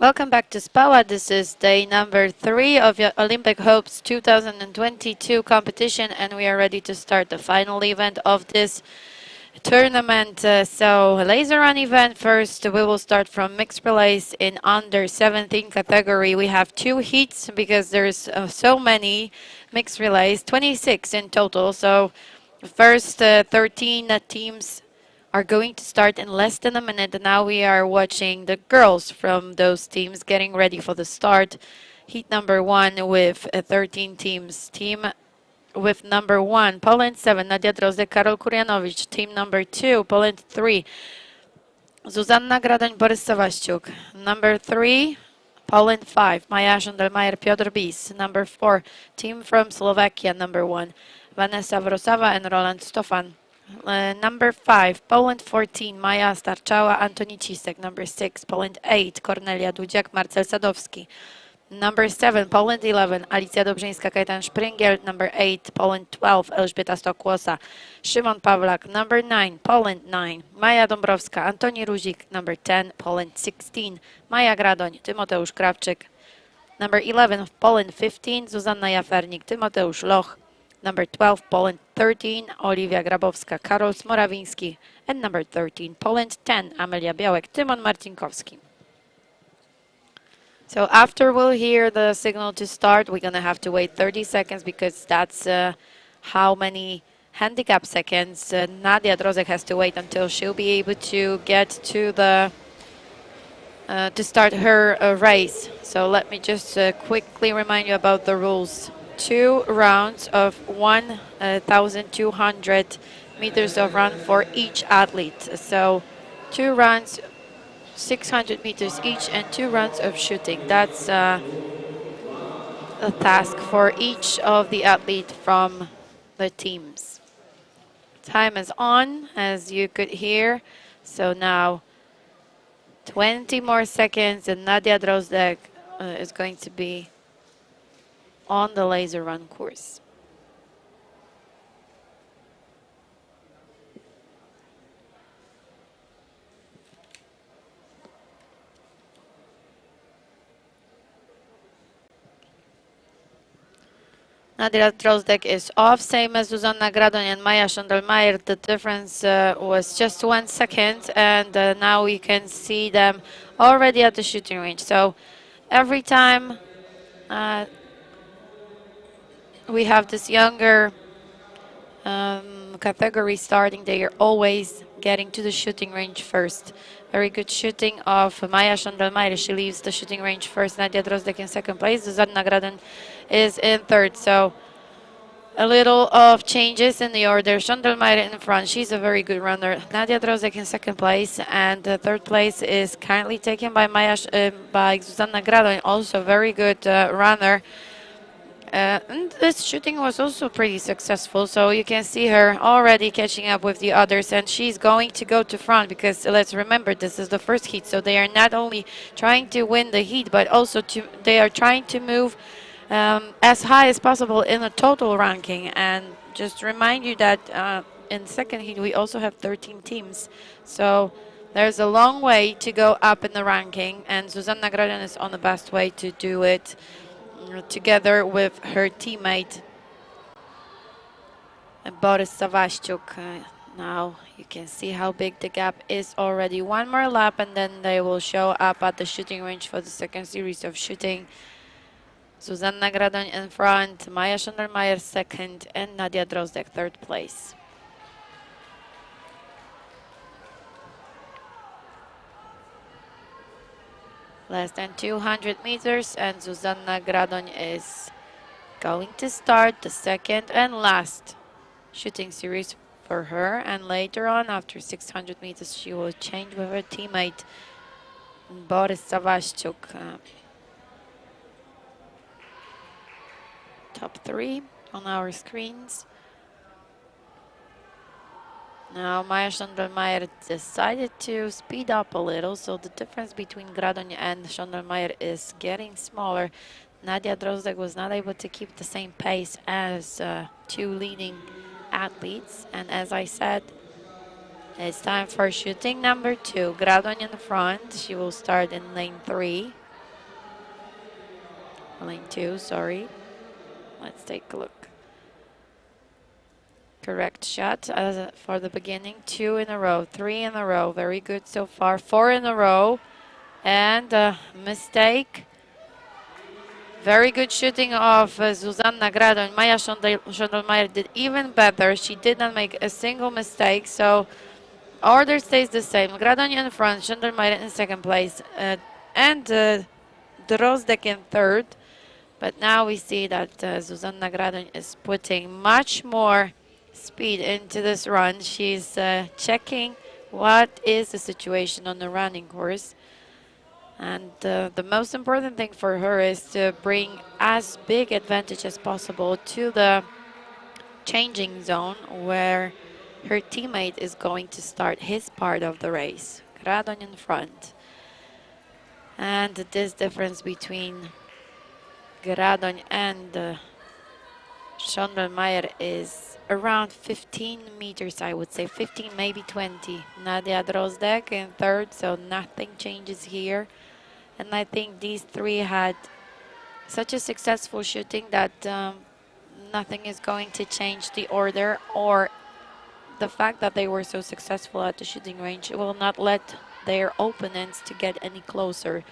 Welcome back to Spała. This is day number 3 of your Olympic Hopes 2022 competition, and we are ready to start the final event of this tournament. So laser run event first. We will start from mixed relays in under 17 category. We have 2 heats because there's so many mixed relays, 26 in total. So first 13 teams are going to start in less than a minute. Now we are watching the girls from those teams getting ready for the start. Heat number 1 with 13 teams. Team with number 1, Poland 7, Nadia Drozdek, Karol Kurjanowicz. Team number 2, Poland 3, Zuzanna Gradoń, Borys Sawaściuk. Number 3, Poland 5, Maja Żondelmajer, Piotr Bis. Number 4, team from Slovakia, number 1, Vanessa Wrosawa and Roland Stofan. Number 5, Poland 14, Maja Starczała, Antoni Cisek. Number 6, Poland 8, Kornelia Dudziak, Marcel Sadowski. Number 7, Poland 11, Alicja Dobrzyńska, Kajetan Szpringiel. Number 8, Poland 12, Elżbieta Stokłosa, Szymon Pawlak. Number 9, Poland 9, Maja Dąbrowska, Antoni Ruzik. Number 10, Poland 16, Maja Gradoń, Tymoteusz Krawczyk. Number 11, Poland 15, Zuzanna Jafernik, Tymoteusz Loch. Number 12, Poland 13, Oliwia Grabowska, Karol Smorawiński. And number 13, Poland 10, Amelia Białek, Tymon Marcinkowski. So after we'll hear the signal to start, we're going to have to wait 30 seconds because that's how many handicap seconds Nadia Drozdek has to wait until she'll be able to get to the to start her race. So let me just quickly remind you about the rules. 2 rounds of 1,200 meters of run for each athlete. So 2 runs, 600 meters each, and 2 rounds of shooting. That's a task for each of the athletes from the teams. Time is on, as you could hear. So now 20 more seconds and Nadia Drozdek is going to be on the laser run course. Nadia Drozdek is off, same as Zuzanna Gradoń and Maja Żondelmajer. The difference was just 1 second, and now we can see them already at the shooting range. So every time we have this younger category starting, they are always getting to the shooting range first. Very good shooting of Maja Żondelmajer. She leaves the shooting range first. Nadia Drozdek in second place. Zuzanna Gradoń is in third. So a little of changes in the order. Żondelmajer in front. She's a very good runner. Nadia Drozdek in second place, and the third place is currently taken by by Zuzanna Gradoń, also very good runner. And this shooting was also pretty successful, so you can see her already catching up with the others, and she's going to go to front because let's remember this is the first heat, so they are not only trying to win the heat, but also they are trying to move as high as possible in the total ranking. And just remind you that in second heat we also have 13 teams, so there's a long way to go up in the ranking, and Zuzanna Gradoń is on the best way to do it, together with her teammate Borys Sawaściuk. Now you can see how big the gap is already. 1 more lap and then they will show up at the shooting range for the second series of shooting. Zuzanna Gradoń in front, Maja Żondelmajer second, and Nadia Drozdek third place. Less than 200 meters, and Zuzanna Gradoń is going to start the second and last shooting series for her. And later on, after 600 meters, she will change with her teammate Borys Sawaściuk. Top 3 on our screens. Now Maja Żondelmajer decided to speed up a little, so the difference between Gradoń and Żondelmajer is getting smaller. Nadia Drozdek was not able to keep the same pace as 2 leading athletes, and as I said, it's time for shooting number 2. Gradoń in the front. She will start in lane 3. lane 2, sorry. Let's take a look. Correct shot for the beginning. 2 in a row, 3 in a row. Very good so far. 4 in a row. And mistake. Very good shooting of Zuzanna Gradoń. Maja Schondelmeier did even better. She did not make a single mistake. So order stays the same. Gradoń in front, Schondelmeier in second place. And Drozdek in third. But now we see that Zuzanna Gradoń is putting much more speed into this run. She's checking what is the situation on the running course. And the most important thing for her is to bring as big advantage as possible to the changing zone where her teammate is going to start his part of the race. Gradoń in front. And this difference between Gradoń and Schondelmeier is around 15 meters, I would say, 15, maybe 20. Nadia Drozdek in third, so nothing changes here. And I think these three had such a successful shooting that nothing is going to change the order, or the fact that they were so successful at the shooting range will not let their opponents to get any closer.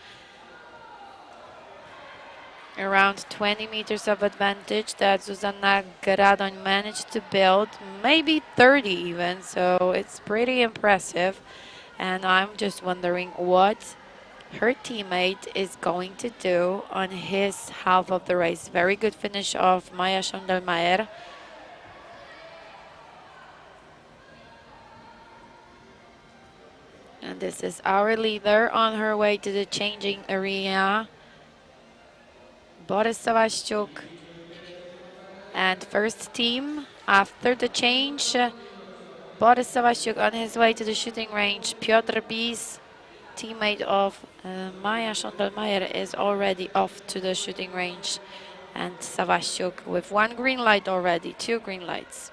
Around 20 meters of advantage that Zuzanna Gradoń managed to build, maybe 30 even, so it's pretty impressive. And I'm just wondering what her teammate is going to do on his half of the race. Very good finish of Maja Schondelmeier. And this is our leader on her way to the changing area. Borys Sawaszczuk. And first team after the change, Borys Sawaszczuk on his way to the shooting range. Piotr Bis, teammate of Maja Schondelmeier, is already off to the shooting range. And Sawaszczuk with 1 green light already, 2 green lights.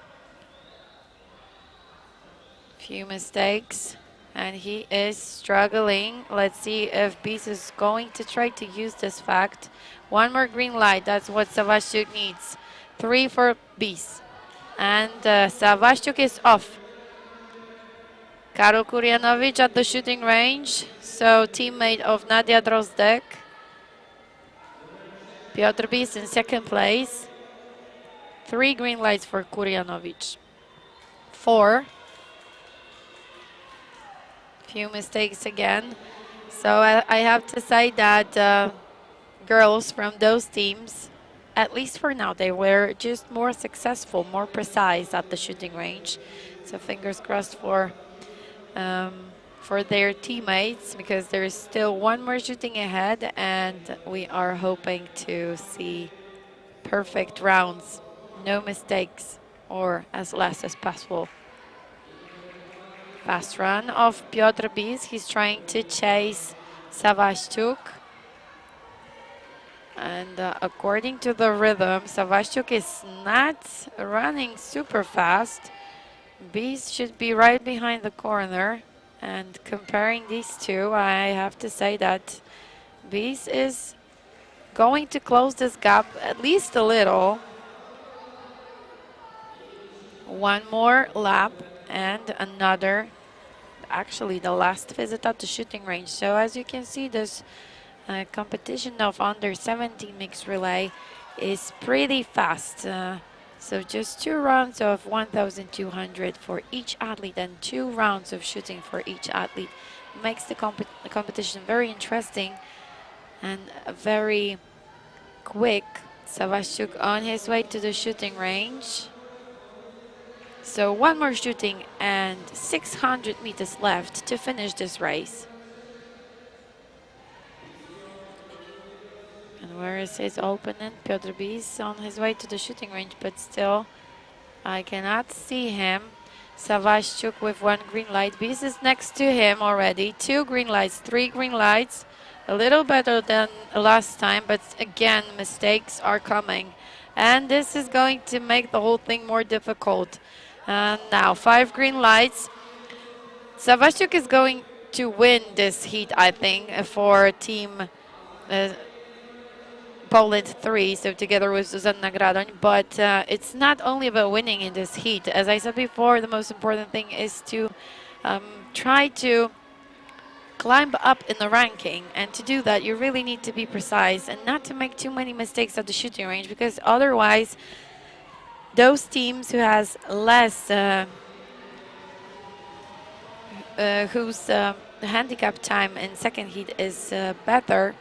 Few mistakes. And he is struggling. Let's see if Bis is going to try to use this fact. 1 more green light, that's what Sawaszczuk needs. 3 for Bis. And Sawaszczuk is off. Karol Kurjanowicz at the shooting range. So teammate of Nadia Drozdek. Piotr Bis in second place. 3 green lights for Kurjanowicz. 4. Few mistakes again. So I have to say that girls from those teams, at least for now, they were just more successful, more precise at the shooting range. So fingers crossed for their teammates, because there is still 1 more shooting ahead, and we are hoping to see perfect rounds, no mistakes, or as less as possible. Fast run of Piotr Bis. He's trying to chase Sawaszczuk. And according to the rhythm, Sawaszczuk is not running super fast. Bis should be right behind the corner. And comparing these two, I have to say that Bis is going to close this gap at least a little. 1 more lap and another, actually the last visit at the shooting range. So as you can see, this competition of under 17 mixed relay is pretty fast. So just 2 rounds of 1,200 for each athlete and 2 rounds of shooting for each athlete makes the competition very interesting and very quick. Sawaszczuk on his way to the shooting range. So 1 more shooting and 600 meters left to finish this race. And where is his opponent? Piotr Bis on his way to the shooting range, but still I cannot see him. Sawaszczuk with 1 green light. Bis is next to him already. 2 green lights, 3 green lights. A little better than last time, but again, mistakes are coming. And this is going to make the whole thing more difficult. Now 5 green lights. Sawaszczuk is going to win this heat, I think, for team Poland 3, so together with Zuzanna Gradoń. But it's not only about winning in this heat. As I said before, the most important thing is to try to climb up in the ranking, and to do that you really need to be precise and not to make too many mistakes at the shooting range, because otherwise those teams who has less whose handicap time in second heat is better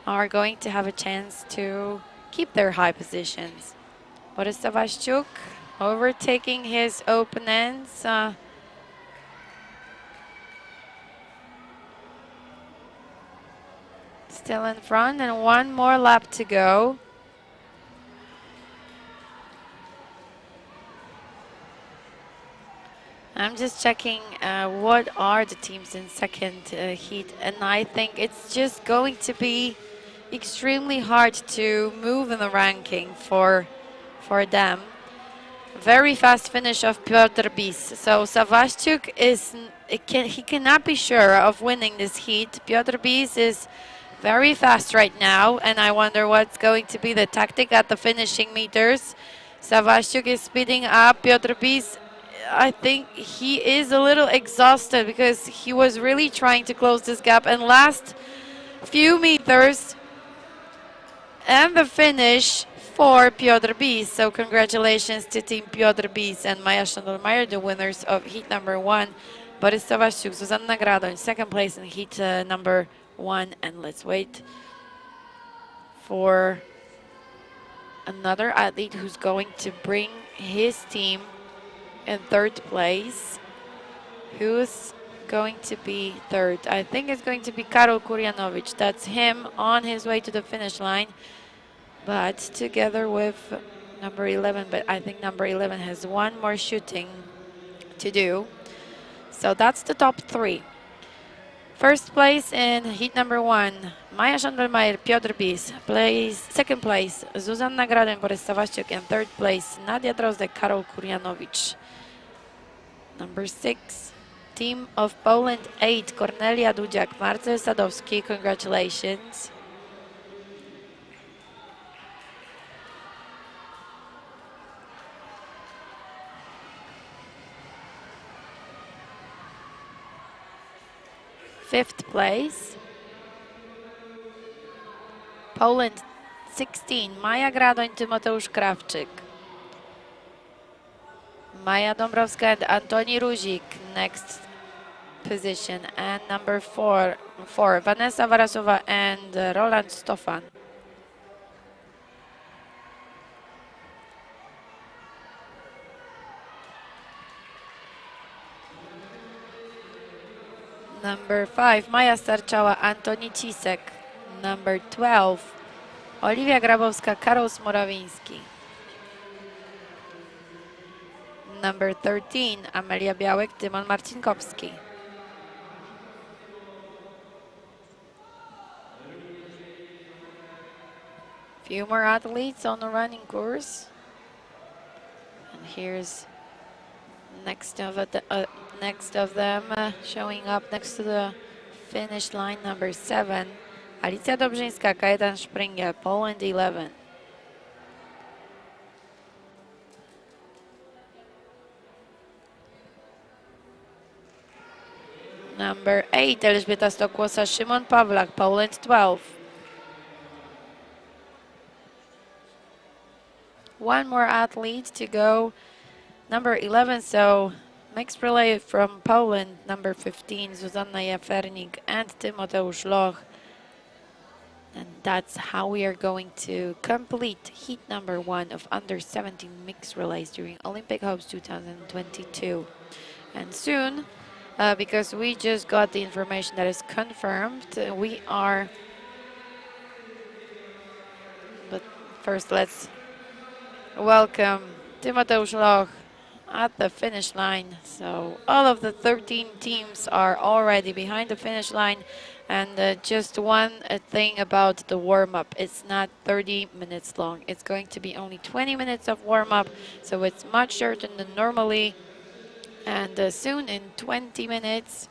are going to have a chance to keep their high positions. Borys Sawaszczuk overtaking his opponents. Still in front, and one more lap to go. I'm just checking what are the teams in second heat, and I think it's just going to be extremely hard to move in the ranking for them. Very fast finish of Piotr Bis. So Sawaszczuk he cannot be sure of winning this heat. Piotr Bis is very fast right now, and I wonder what's going to be the tactic at the finishing meters. Sawaszczuk is speeding up. Piotr Bis, I think he is a little exhausted because he was really trying to close this gap, and last few meters and the finish for Piotr Bis. So congratulations to Team Piotr Bis and Maja Szandelmajer, the winners of heat number 1. Borys Sawaszczuk, Zuzanna Gradoń, second place in heat number 1. And let's wait for another athlete who's going to bring his team in third place. Who's going to be third? I think it's going to be Karol Kurjanowicz. That's him on his way to the finish line, but together with number 11. But I think number 11 has one more shooting to do. So that's the top 3. First place in heat number 1, Maja Szandelmajer, Piotr Bis. Second place, Zuzanna Gradoń, Borys Sawaszczuk. And third place, Nadia Drozdek, Karol Kurjanowicz. Number 6, Team of Poland 8, Kornelia Dudziak, Marcel Sadowski. Congratulations. Fifth place, Poland 16, Maja Gradoń, Tymoteusz Krawczyk. Maja Dąbrowska and Antoni Ruzik, next position. And number 4, Vanessa Warasowa and Roland Stofan. Number 5, Maja Starczała, Antoni Cisek. Number 12, Oliwia Grabowska, Karol Smorawiński. Number 13, Amelia Białek, Tymon Marcinkowski. Few more athletes on the running course. And here's next of them showing up next to the finish line. Number 7, Alicja Dobrzyńska, Kajetan Springer, Poland 11. Number 8, Elżbieta Stokłosa, Szymon Pawlak, Poland 12. One more athlete to go. Number 11, so mixed relay from Poland. Number 15, Zuzanna Jafernik and Tymoteusz Loch. And that's how we are going to complete heat number 1 of under 17 mixed relays during Olympic Hopes 2022. And soon, because we just got the information that is confirmed, we are... But first, let's welcome Tymoteusz Loch at the finish line. So all of the 13 teams are already behind the finish line. And just one thing about the warm-up, it's not 30 minutes long. It's going to be only 20 minutes of warm-up, so it's much shorter than normally. And soon, in 20 minutes,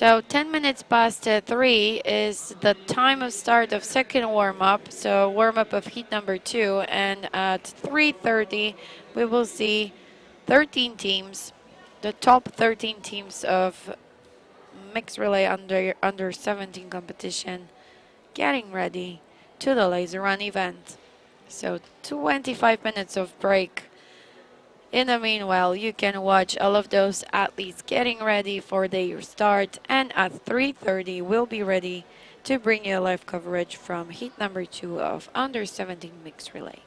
So 10 minutes past 3 is the time of start of second warm-up. So warm-up of heat number 2, and at 3:30 we will see 13 teams, the top 13 teams of mixed relay under 17 competition, getting ready to the laser run event. So 25 minutes of break. In the meanwhile, you can watch all of those athletes getting ready for their start, and at 3:30 we'll be ready to bring you live coverage from heat number 2 of under 17 mixed relay.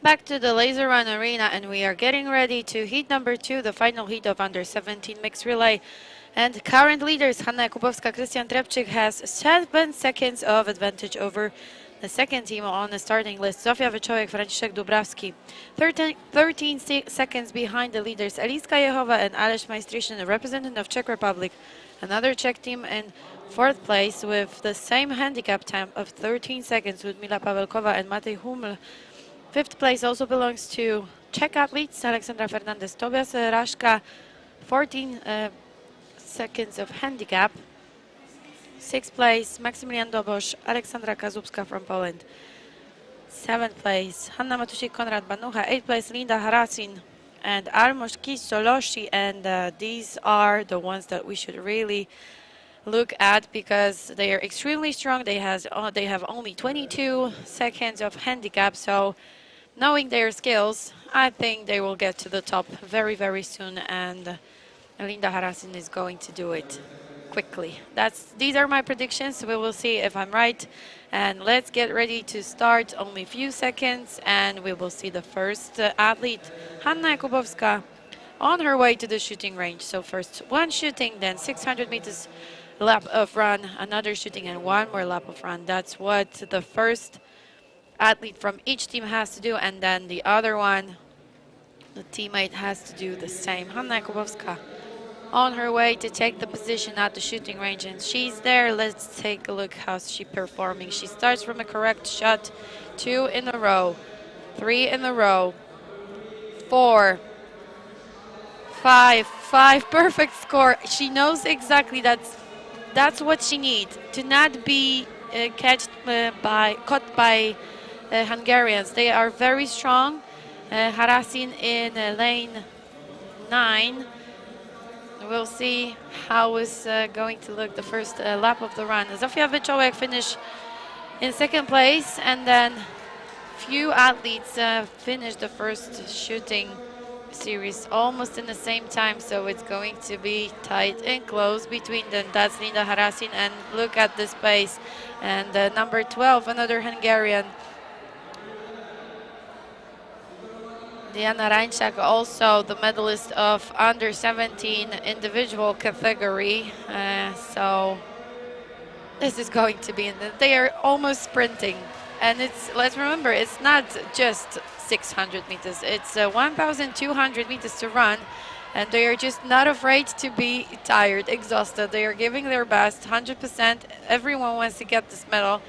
Back to the Laser Run Arena, and we are getting ready to heat number 2, the final heat of U17 Mix Relay. And current leaders Hanna Jakubowska, Krystian Trepczyk has 7 seconds of advantage over the second team on the starting list. Zofia Wyczołek, Franciszek Dubrawski, 13 seconds behind the leaders. Eliska Jehowa and Aleš Majstrishin, a representative of Czech Republic. Another Czech team in 4th place with the same handicap time of 13 seconds with Mila Pavelkova and Matej Huml. 5th place also belongs to Czech athletes, Aleksandra Fernandez, Tobias Raszka, 14 seconds of handicap. 6th place, Maksymilian Dobosz, Aleksandra Kazubska from Poland. 7th place, Hanna Matusik, Konrad Banucha. 8th place, Linda Harasin and Armosh Kisoloshi. And these are the ones that we should really look at because they are extremely strong. They have only 22 seconds of handicap. So knowing their skills, I think they will get to the top very, very soon. And Linda Harasin is going to do it quickly. These are my predictions. We will see if I'm right. And let's get ready to start. Only a few seconds, and we will see the first athlete, Hanna Jakubowska, on her way to the shooting range. So first one shooting, then 600 meters lap of run, another shooting, and one more lap of run. That's what the first athlete from each team has to do, and then the other one, the teammate, has to do the same. Hanna Jakubowska on her way to take the position at the shooting range, and she's there. Let's take a look how she's performing. She starts from a correct shot, 2 in a row, 3 in a row, 4, 5, perfect score. She knows exactly that's what she needs, to not be caught by Hungarians. They are very strong. Harasin in lane 9. We'll see how it's going to look the first lap of the run. Zofia Wyczołek finished in 2nd place, and then few athletes finished the first shooting series almost in the same time, so it's going to be tight and close between them. That's Linda Harasin, and look at this pace. And number 12, another Hungarian, Diana Reinczak, also the medalist of under 17 individual category. So this is going to be, they are almost sprinting. And let's remember, it's not just 600 meters, it's 1,200 meters to run. And they are just not afraid to be tired, exhausted. They are giving their best, 100%. Everyone wants to get this medal.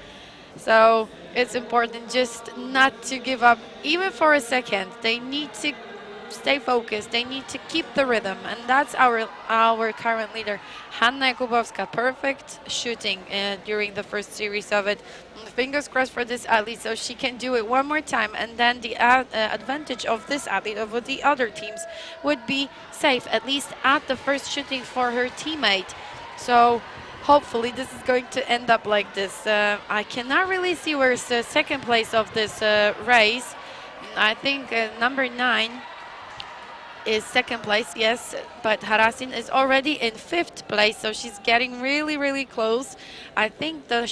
So it's important just not to give up, even for a second. They need to stay focused. They need to keep the rhythm, and that's our current leader, Hanna Jakubowska. Perfect shooting during the first series of it. Fingers crossed for this athlete, so she can do it one more time, and then the advantage of this athlete over the other teams would be safe, at least at the first shooting for her teammate. So hopefully this is going to end up like this. I cannot really see where's the 2nd place of this race. I think number 9 is 2nd place, yes, but Harasin is already in 5th place, so she's getting really, really close. I think the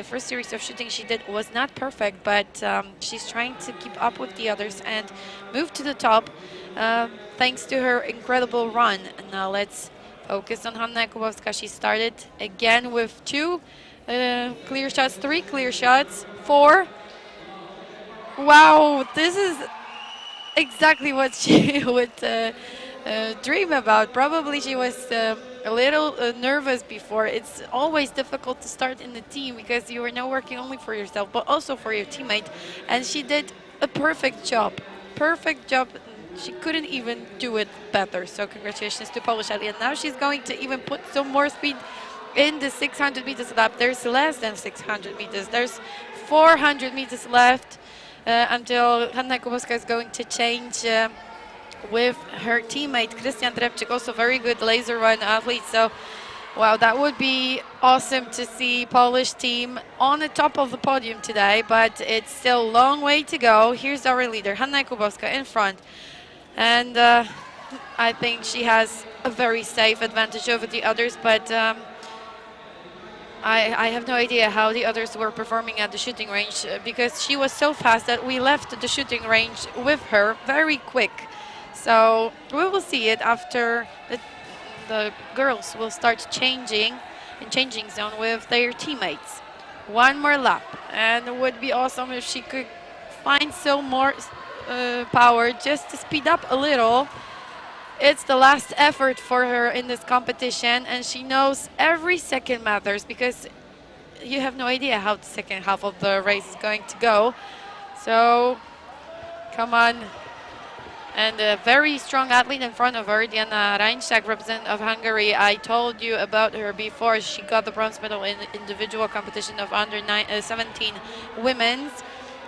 first series of shooting she did was not perfect, but she's trying to keep up with the others and move to the top thanks to her incredible run. And now let's focus on Hanna Jakubowska. She started again with 2 clear shots, 3 clear shots, 4. Wow, this is exactly what she would dream about. Probably she was a little nervous before. It's always difficult to start in the team because you are now working only for yourself, but also for your teammate. And she did a perfect job. Perfect job. She couldn't even do it better. So congratulations to Polish athlete. And now she's going to even put some more speed in the 600 meters lap. There's less than 600 meters. There's 400 meters left until Hanna Jakubowska is going to change with her teammate Krystian Trepczyk, also very good laser run athlete. So wow, that would be awesome to see Polish team on the top of the podium today, but it's still a long way to go. Here's our leader, Hanna Jakubowska, in front. And I think she has a very safe advantage over the others, but I have no idea how the others were performing at the shooting range because she was so fast that we left the shooting range with her very quick. So we will see it after the girls will start changing in changing zone with their teammates. One more lap, and it would be awesome if she could find some more power just to speed up a little. It's the last effort for her in this competition, and she knows every second matters because you have no idea how the second half of the race is going to go. So, come on. And a very strong athlete in front of her, Diana Reinschak, representative of Hungary. I told you about her before. She got the bronze medal in the individual competition of under 17 women's.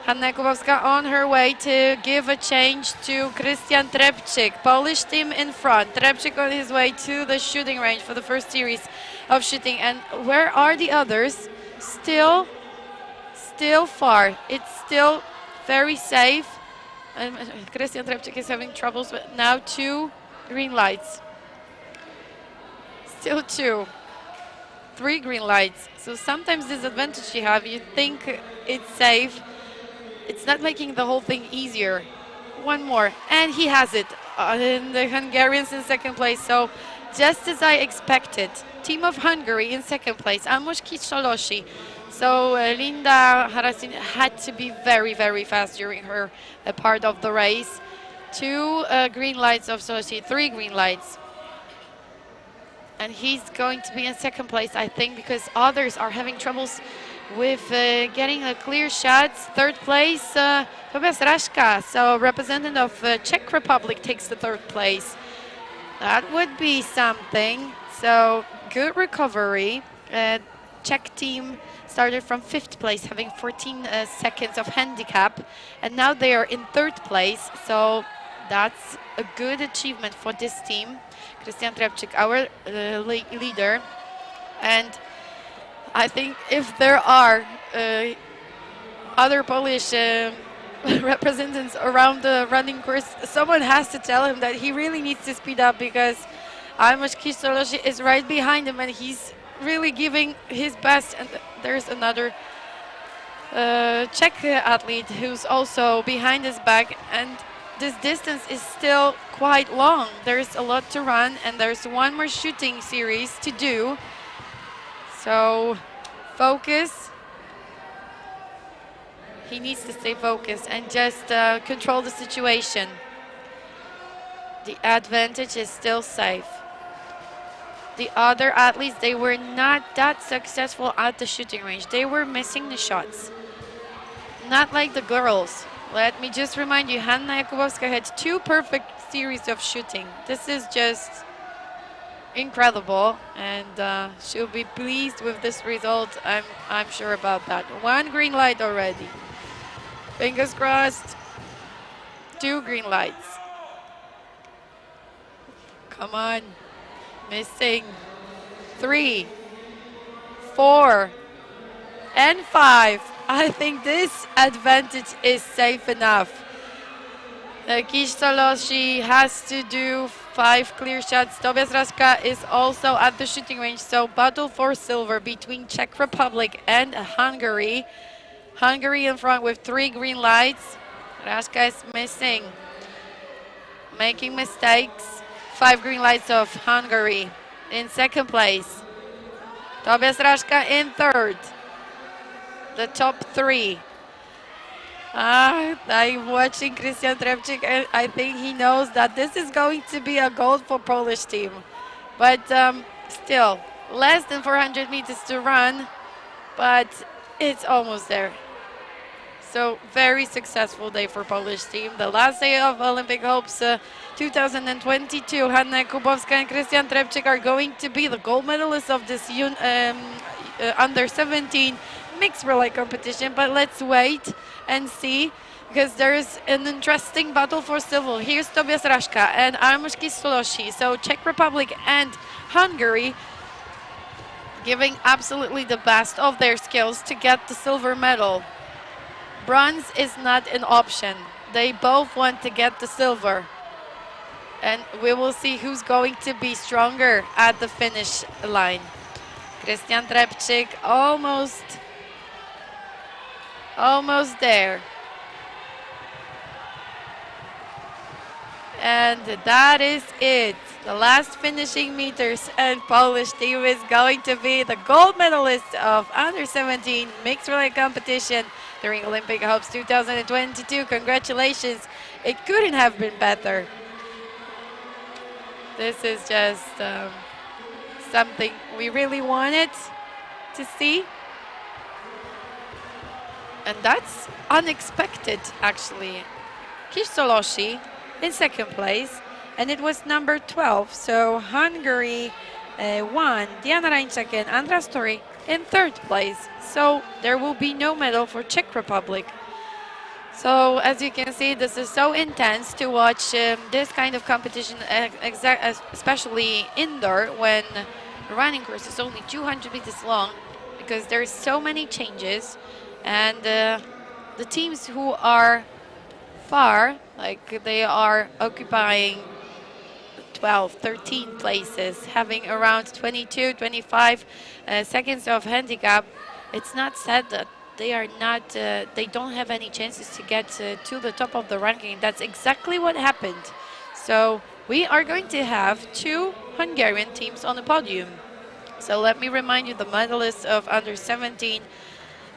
Hanna Jakubowska on her way to give a change to Krystian Trepczyk. Polish team in front. Trepczyk on his way to the shooting range for the first series of shooting. And where are the others? Still far. It's still very safe. And Krystian Trepczyk is having troubles, but now 2 green lights. Still 2. 3 green lights. So sometimes this advantage you have, you think it's safe. It's not making the whole thing easier. One more, and he has it. And the Hungarians in second place. So just as I expected, team of Hungary in second place. Amos Kiszolosi. So Linda Harasin had to be very, very fast during her part of the race. 2 green lights of Sochi, 3 green lights. And he's going to be in second place, I think, because others are having troubles with getting a clear shots. Third place, Tobias Raszka. So representative of Czech Republic takes the third place. That would be something. So good recovery. Czech team started from 5th place, having 14 seconds of handicap, and now they are in 3rd place. So that's a good achievement for this team. Krystian Trepczyk, our leader, and I think if there are other Polish representatives around the running course, someone has to tell him that he really needs to speed up because Amos Kiszolosi is right behind him and he's really giving his best. And there's another Czech athlete who's also behind his back, and this distance is still quite long. There's a lot to run and there's one more shooting series to do. So focus. He needs to stay focused and just control the situation. The advantage is still safe. The other athletes, they were not that successful at the shooting range. They were missing the shots. Not like the girls. Let me just remind you, Hanna Jakubowska had 2 perfect series of shooting. This is just incredible, and she'll be pleased with this result. I'm sure about that. 1 green light already. Fingers crossed. 2 green lights. Come on. Missing. 3, 4, and 5. I think this advantage is safe enough. Kiszolosi has to do 5 clear shots. Tobias Raszka is also at the shooting range, so battle for silver between Czech Republic and Hungary. Hungary in front with 3 green lights. Raszka is missing, making mistakes. 5 green lights of Hungary in second place. Tobias Raszka in third. The top 3. I'm watching Krystian Trepczyk, and I think he knows that this is going to be a gold for Polish team. But still, less than 400 meters to run, but it's almost there. So very successful day for Polish team. The last day of Olympic hopes 2022. Hanna Jakubowska and Krystian Trepczyk are going to be the gold medalists of this under 17 Mix Relay competition. But let's wait and see, because there is an interesting battle for silver. Here's Tobias Raszka and Amos Kiszolosi. So Czech Republic and Hungary giving absolutely the best of their skills to get the silver medal. Bronze is not an option. They both want to get the silver. And we will see who's going to be stronger at the finish line. Krystian Trepczyk almost there. And that is it. The last finishing meters, and Polish team is going to be the gold medalist of Under-17 Mixed Relay competition during Olympic Hopes 2022. Congratulations. It couldn't have been better. This is just something we really wanted to see. And that's unexpected, actually. Kistoloshi in second place, and it was number 12. So Hungary won, Diana Rańczak and Andra Story in third place. So there will be no medal for Czech Republic. So as you can see, this is so intense to watch this kind of competition, especially indoor, when the running course is only 200 meters long, because there's so many changes, and the teams who are far, like they are occupying 12, 13 places, having around 22, 25 seconds of handicap. It's not said that they are not, they don't have any chances to get to the top of the ranking. That's exactly what happened. So we are going to have two Hungarian teams on the podium. So let me remind you the medalists of Under-17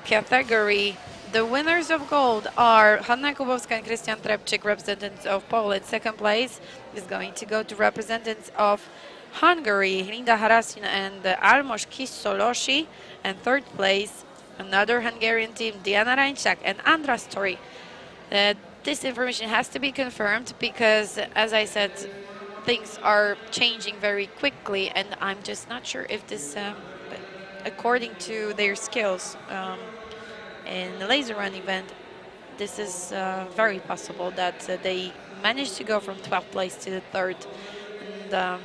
category. The winners of gold are Hanna Kubowska and Krystian Trepczyk, representatives of Poland. Second place is going to go to representatives of Hungary, Linda Harasin and Almos Kistoloshi. And third place, another Hungarian team, Diana Rańczak and Andra Story. This information has to be confirmed because, as I said, things are changing very quickly, and I'm just not sure if this, according to their skills, in the laser run event, this is very possible that they managed to go from 12th place to the third. And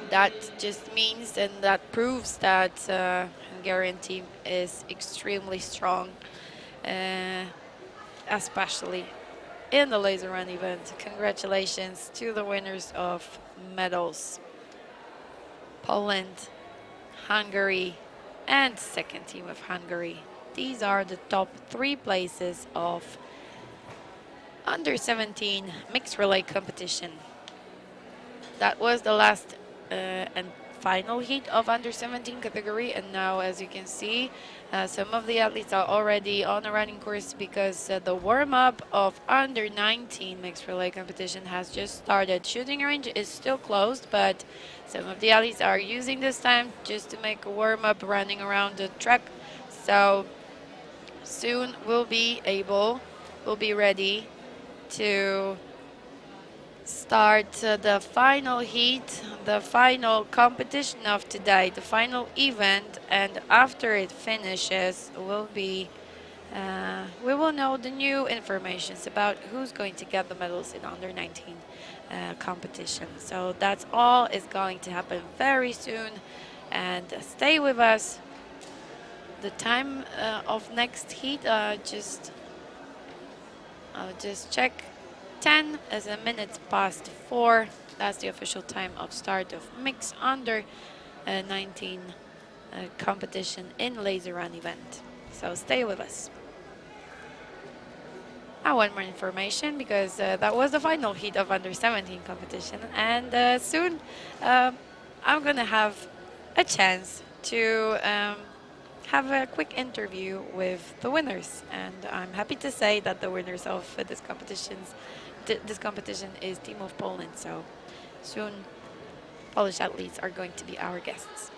that just means, and that proves that Hungarian team is extremely strong, especially in the laser run event. Congratulations to the winners of medals. Poland, Hungary, and second team of Hungary. These are the top three places of Under-17 Mixed Relay competition. That was the last and final heat of Under-17 category, and now, as you can see, some of the athletes are already on the running course because the warm-up of Under-19 Mixed Relay competition has just started. Shooting range is still closed, but some of the athletes are using this time just to make a warm-up running around the track. So soon we'll be ready to start the final heat, the final competition of today, the final event, and after it finishes, we will know the new information about who's going to get the medals in Under-19 competition. So that's all is going to happen very soon, and stay with us. The time of next heat, I'll just check. 10 is a minute past 4. That's the official time of start of Mix Under-19 competition in laser run event. So stay with us. I want more information because that was the final heat of Under-17 competition, and soon I'm gonna have a chance to have a quick interview with the winners, and I'm happy to say that the winners of this competition is Team of Poland. So soon Polish athletes are going to be our guests.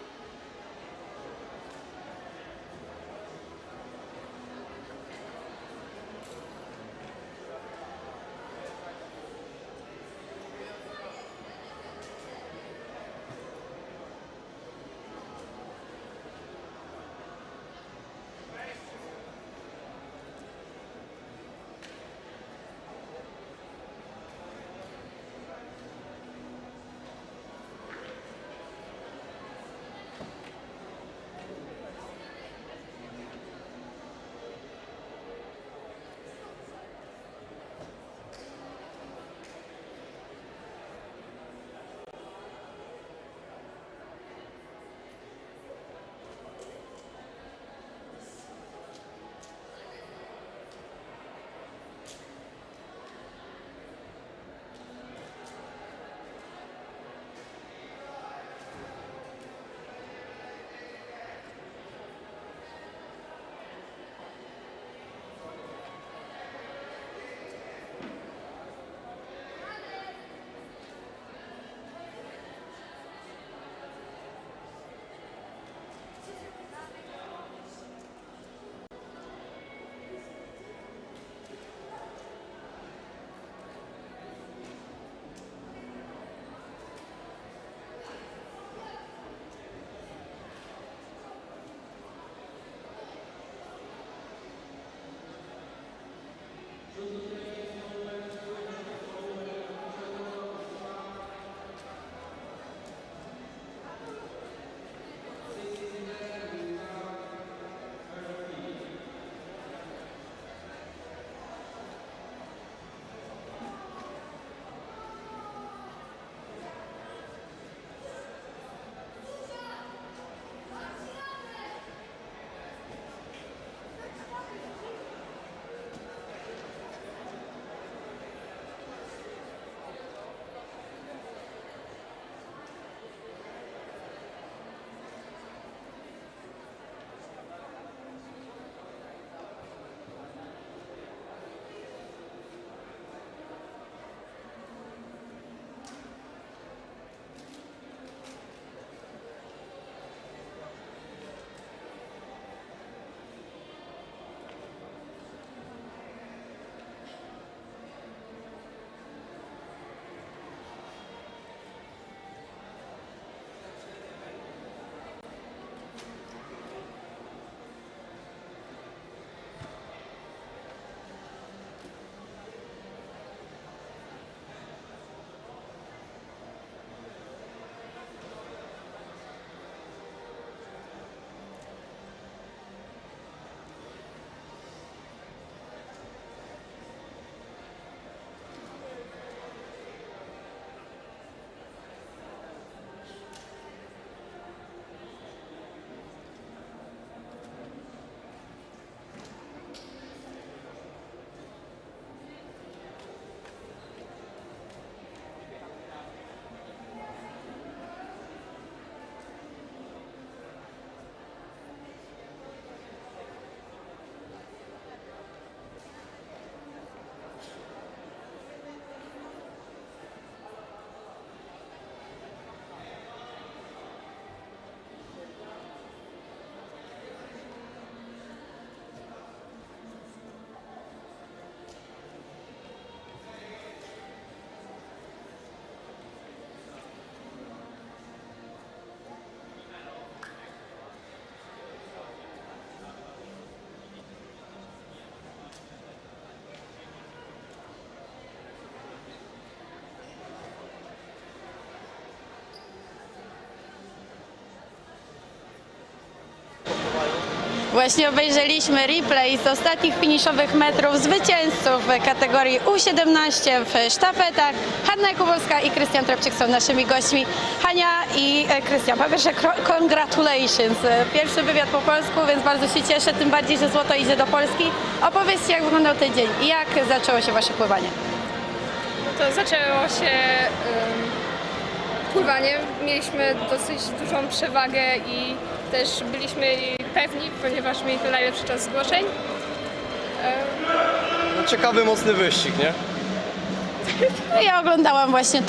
Właśnie obejrzeliśmy replay z ostatnich finiszowych metrów zwycięzców w kategorii U17 w sztafetach. Hanna Jakubowska i Krystian Trepczyk są naszymi gośćmi. Hania i Krystian, po pierwsze congratulations. Pierwszy wywiad po polsku, więc bardzo się cieszę, tym bardziej, że złoto idzie do Polski. Opowiedzcie, jak wyglądał ten dzień i jak zaczęło się wasze pływanie? To zaczęło się pływaniem. Mieliśmy dosyć dużą przewagę i też byliśmy pewni, ponieważ mieliśmy najlepszy czas zgłoszeń. Ciekawy, mocny wyścig, nie? Ja oglądałam właśnie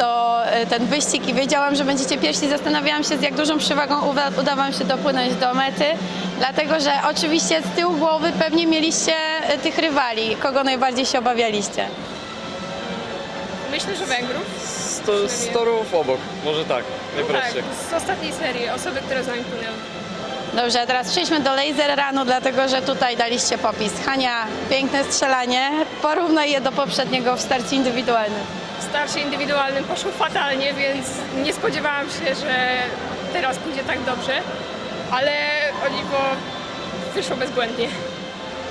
ten wyścig i wiedziałam, że będziecie pierwsi. Zastanawiałam się, z jak dużą przewagą uda wam się dopłynąć do mety, dlatego że oczywiście z tyłu głowy pewnie mieliście tych rywali. Kogo najbardziej się obawialiście? Myślę, że Węgrów. Z torów obok, może tak, najprościej. Tak, z ostatniej serii, osoby, które z nami płynęły. Dobrze, a teraz przejdźmy do laser runu, dlatego że tutaj daliście popis. Hania, piękne strzelanie. Porównaj je do poprzedniego w starcie indywidualnym. W starcie indywidualnym poszło fatalnie, więc nie spodziewałam się, że teraz pójdzie tak dobrze, ale wyszło bezbłędnie.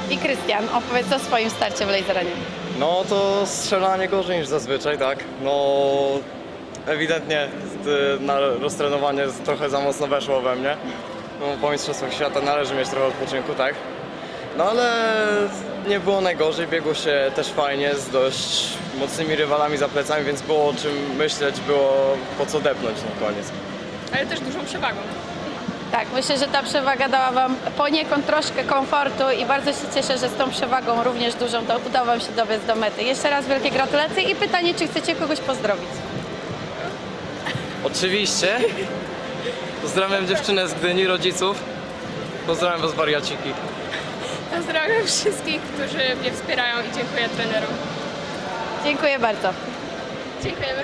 I Krystian, opowiedz o swoim starcie w laser runie. No to strzelanie gorzej niż zazwyczaj, tak? No ewidentnie na roztrenowanie trochę za mocno weszło we mnie. No, po mistrzostwach świata należy mieć trochę odpoczynku, tak? No ale nie było najgorzej, biegło się też fajnie z dość mocnymi rywalami za plecami, więc było o czym myśleć, było po co depnąć na koniec. Ale też dużą przewagą. Tak, myślę, że ta przewaga dała wam poniekąd troszkę komfortu i bardzo się cieszę, że z tą przewagą również dużą udało wam się dobiec do mety. Jeszcze raz wielkie gratulacje i pytanie, czy chcecie kogoś pozdrowić? Oczywiście. Pozdrawiam dziewczynę z Gdyni, rodziców. Pozdrawiam was, wariaciki. Pozdrawiam wszystkich, którzy mnie wspierają i dziękuję trenerom. Dziękuję bardzo. Dziękujemy.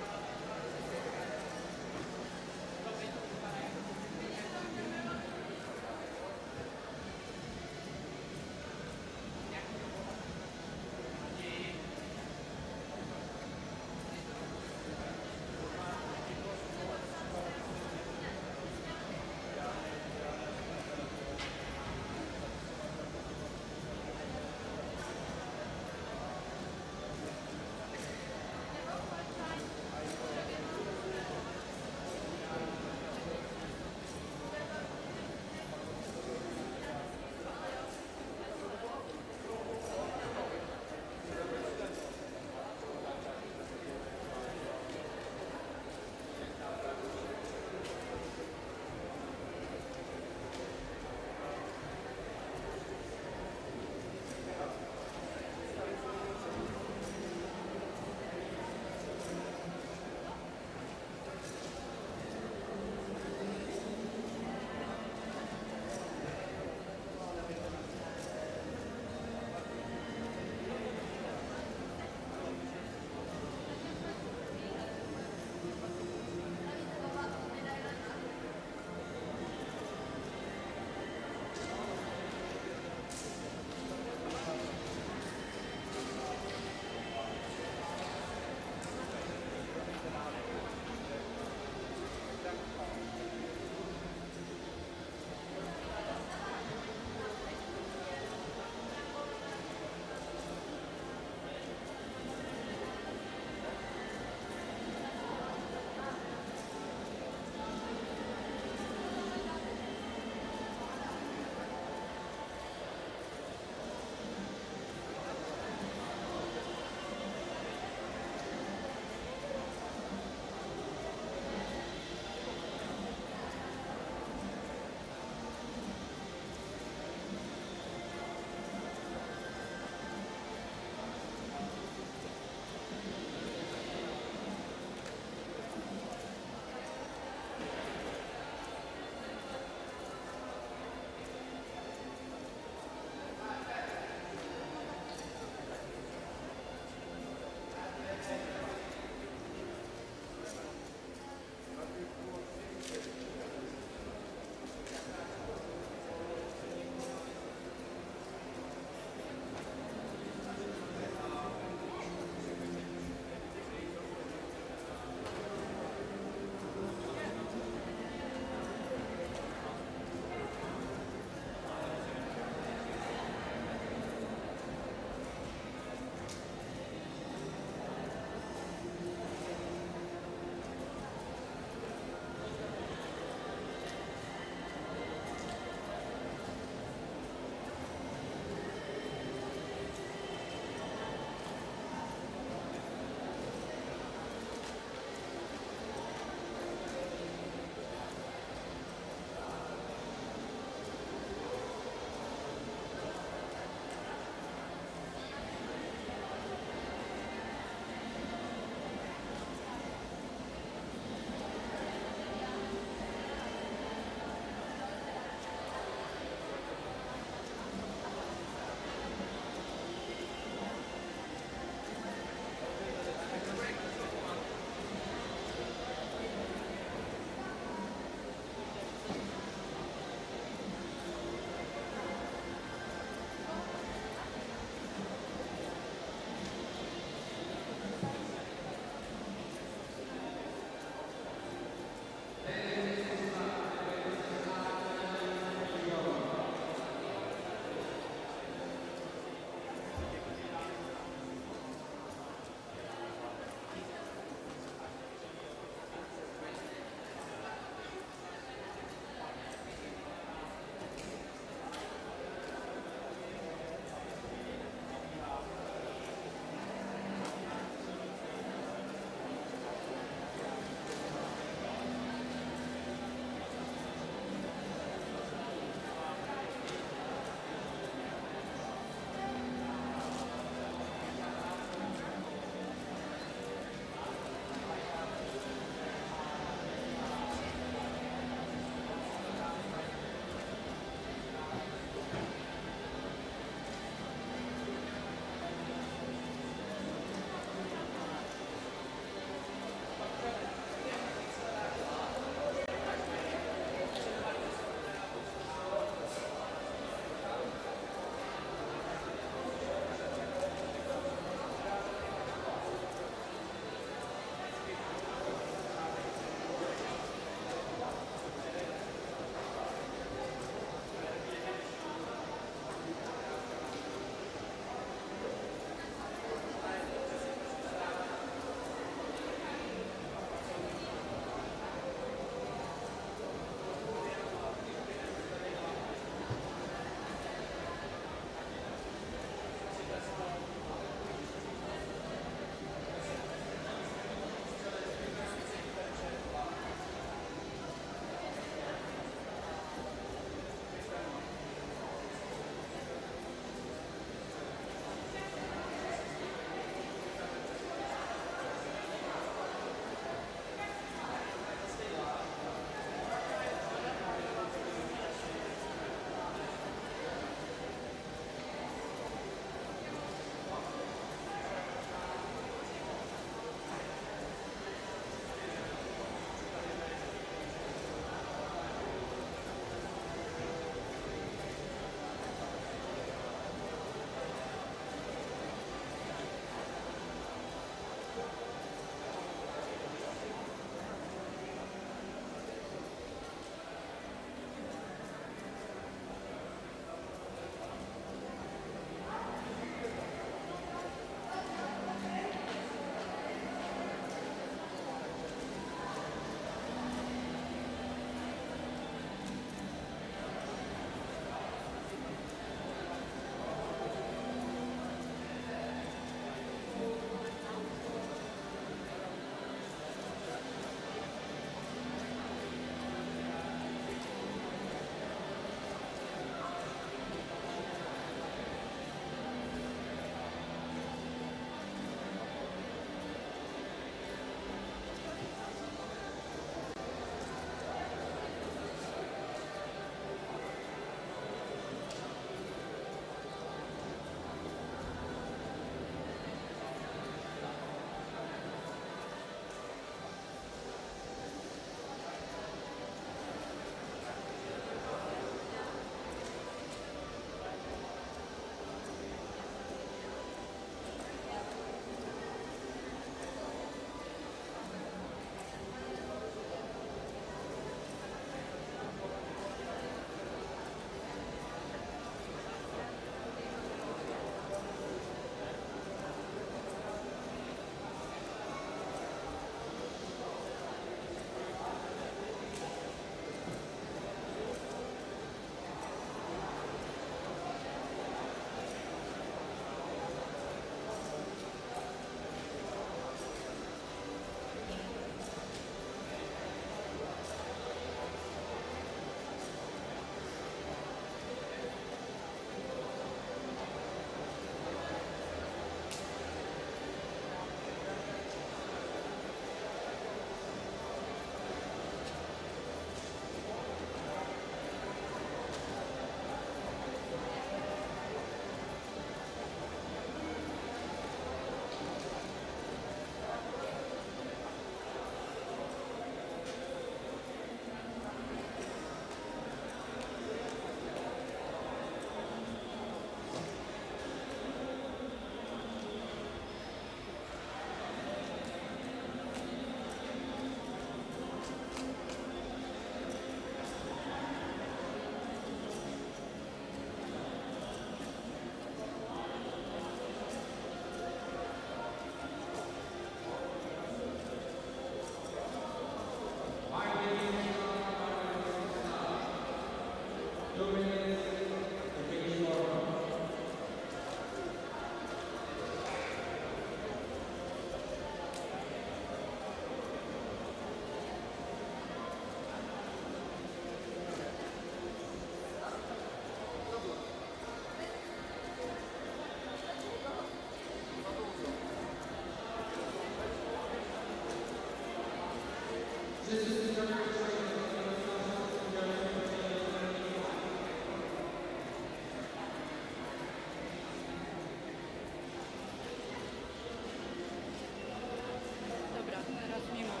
Dobra, teraz mi mów.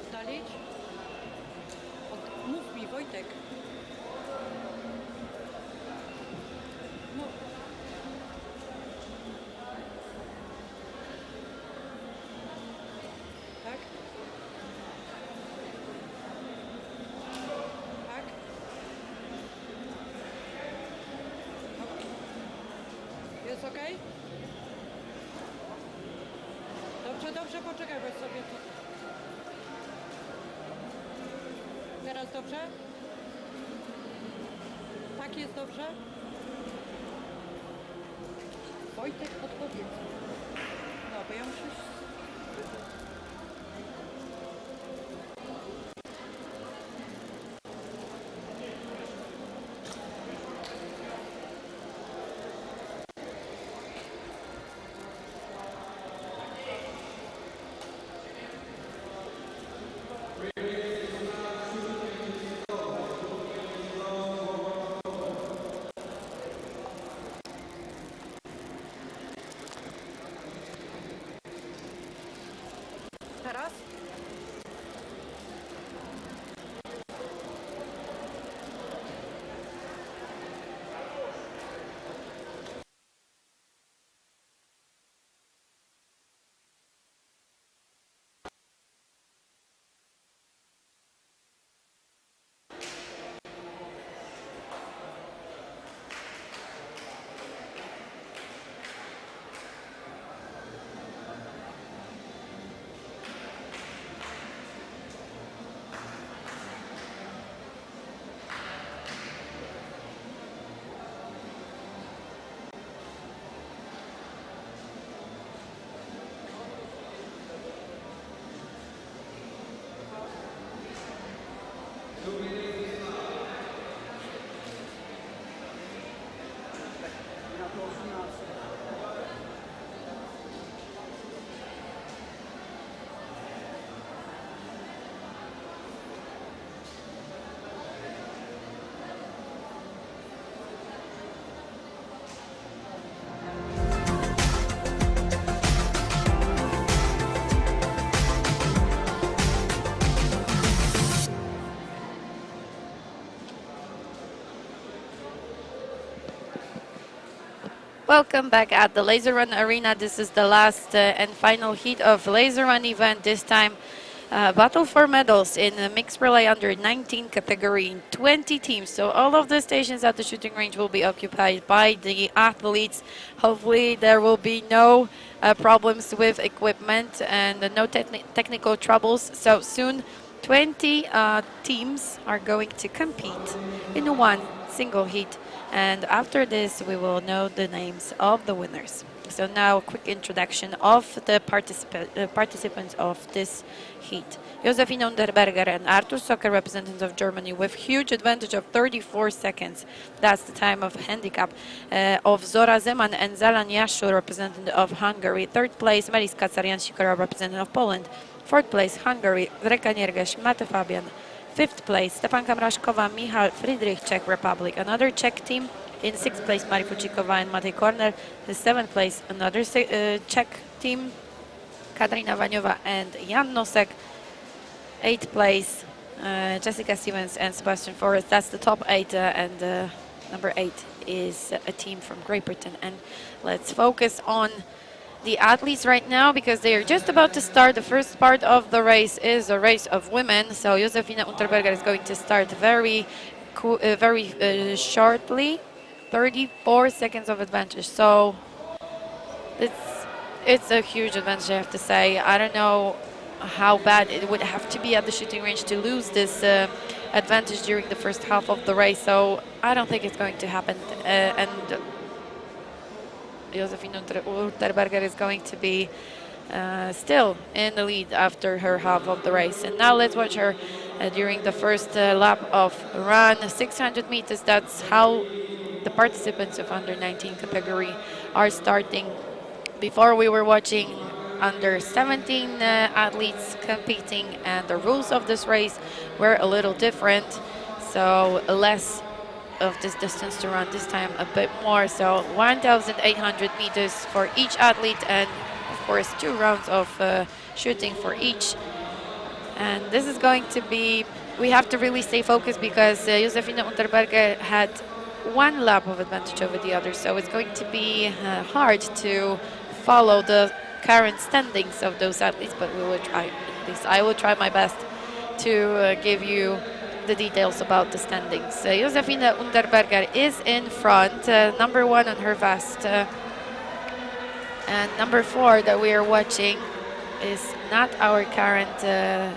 Oddalić? Mów mi, Wojtek. Mów. Tak? Tak? Jest ok? Dobrze, dobrze, poczekaj, bo sobie tu. Teraz dobrze? Tak jest dobrze? Wojtek, odpowiedz. No, bo ja muszę... Teraz? Welcome back at the Laser Run Arena. This is the last and final heat of Laser Run event. This time, battle for medals in the Mix Relay under 19 category in 20 teams. So all of the stations at the shooting range will be occupied by the athletes. Hopefully there will be no problems with equipment and no technical troubles. So soon 20 teams are going to compete in one single heat. And after this, we will know the names of the winners. So now a quick introduction of the participants of this heat. Josefina Unterberger and Artur Socker, representatives of Germany, with huge advantage of 34 seconds. That's the time of handicap of Zora Zeman and Zalan Yashur, representative of Hungary. Third place, Melis Kacarian-Sikora, representative of Poland. Fourth place, Hungary, Greka Niergesh, Mate Fabian. Fifth place, Stepanka Mraszkova, Michal Friedrich, Czech Republic. Another Czech team. In sixth place, Mari Fucikova and Matej Korner. In seventh place, another Czech team, Katarina Vaniova and Jan Nosek. Eighth place, Jessica Stevens and Sebastian Forrest. That's the top eight, and number 8 is a team from Great Britain. And let's focus on the athletes right now, because they are just about to start. The first part of the race is a race of women. So Josefina Unterberger is going to start very shortly. 34 seconds of advantage. So it's a huge advantage, I have to say. I don't know how bad it would have to be at the shooting range to lose this advantage during the first half of the race, so I don't think it's going to happen. And U17 Unterberger is going to be still in the lead after her half of the race. And now let's watch her during the first lap of run, 600 meters. That's how the participants of under 19 category are starting. Before we were watching under 17 athletes competing, and the rules of this race were a little different, so less of this distance to run, this time a bit more, so 1,800 meters for each athlete, and of course 2 rounds of shooting for each. And this is going to be, we have to really stay focused because U17 Unterberger had 1 lap of advantage over the other, so it's going to be hard to follow the current standings of those athletes, but we will try. At least I will try my best to give you the details about the standings. Josefina Unterberger is in front, number 1 on her vest, and number 4 that we are watching is not our current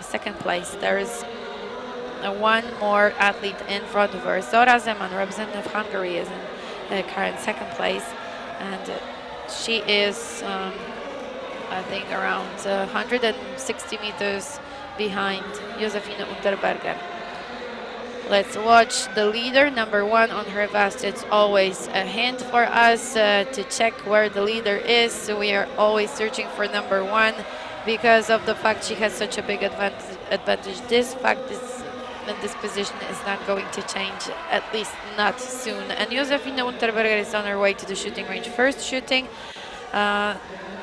second place. There is 1 more athlete in front of her. Zora Zeman, representative of Hungary, is in current second place, and she is I think around 160 meters behind Josefina Unterberger. Let's watch the leader, number 1 on her vest. It's always a hint for us to check where the leader is. So we are always searching for number 1 because of the fact she has such a big advantage. This fact is in this position is not going to change, at least not soon. And Josefina Unterberger is on her way to the shooting range. First shooting,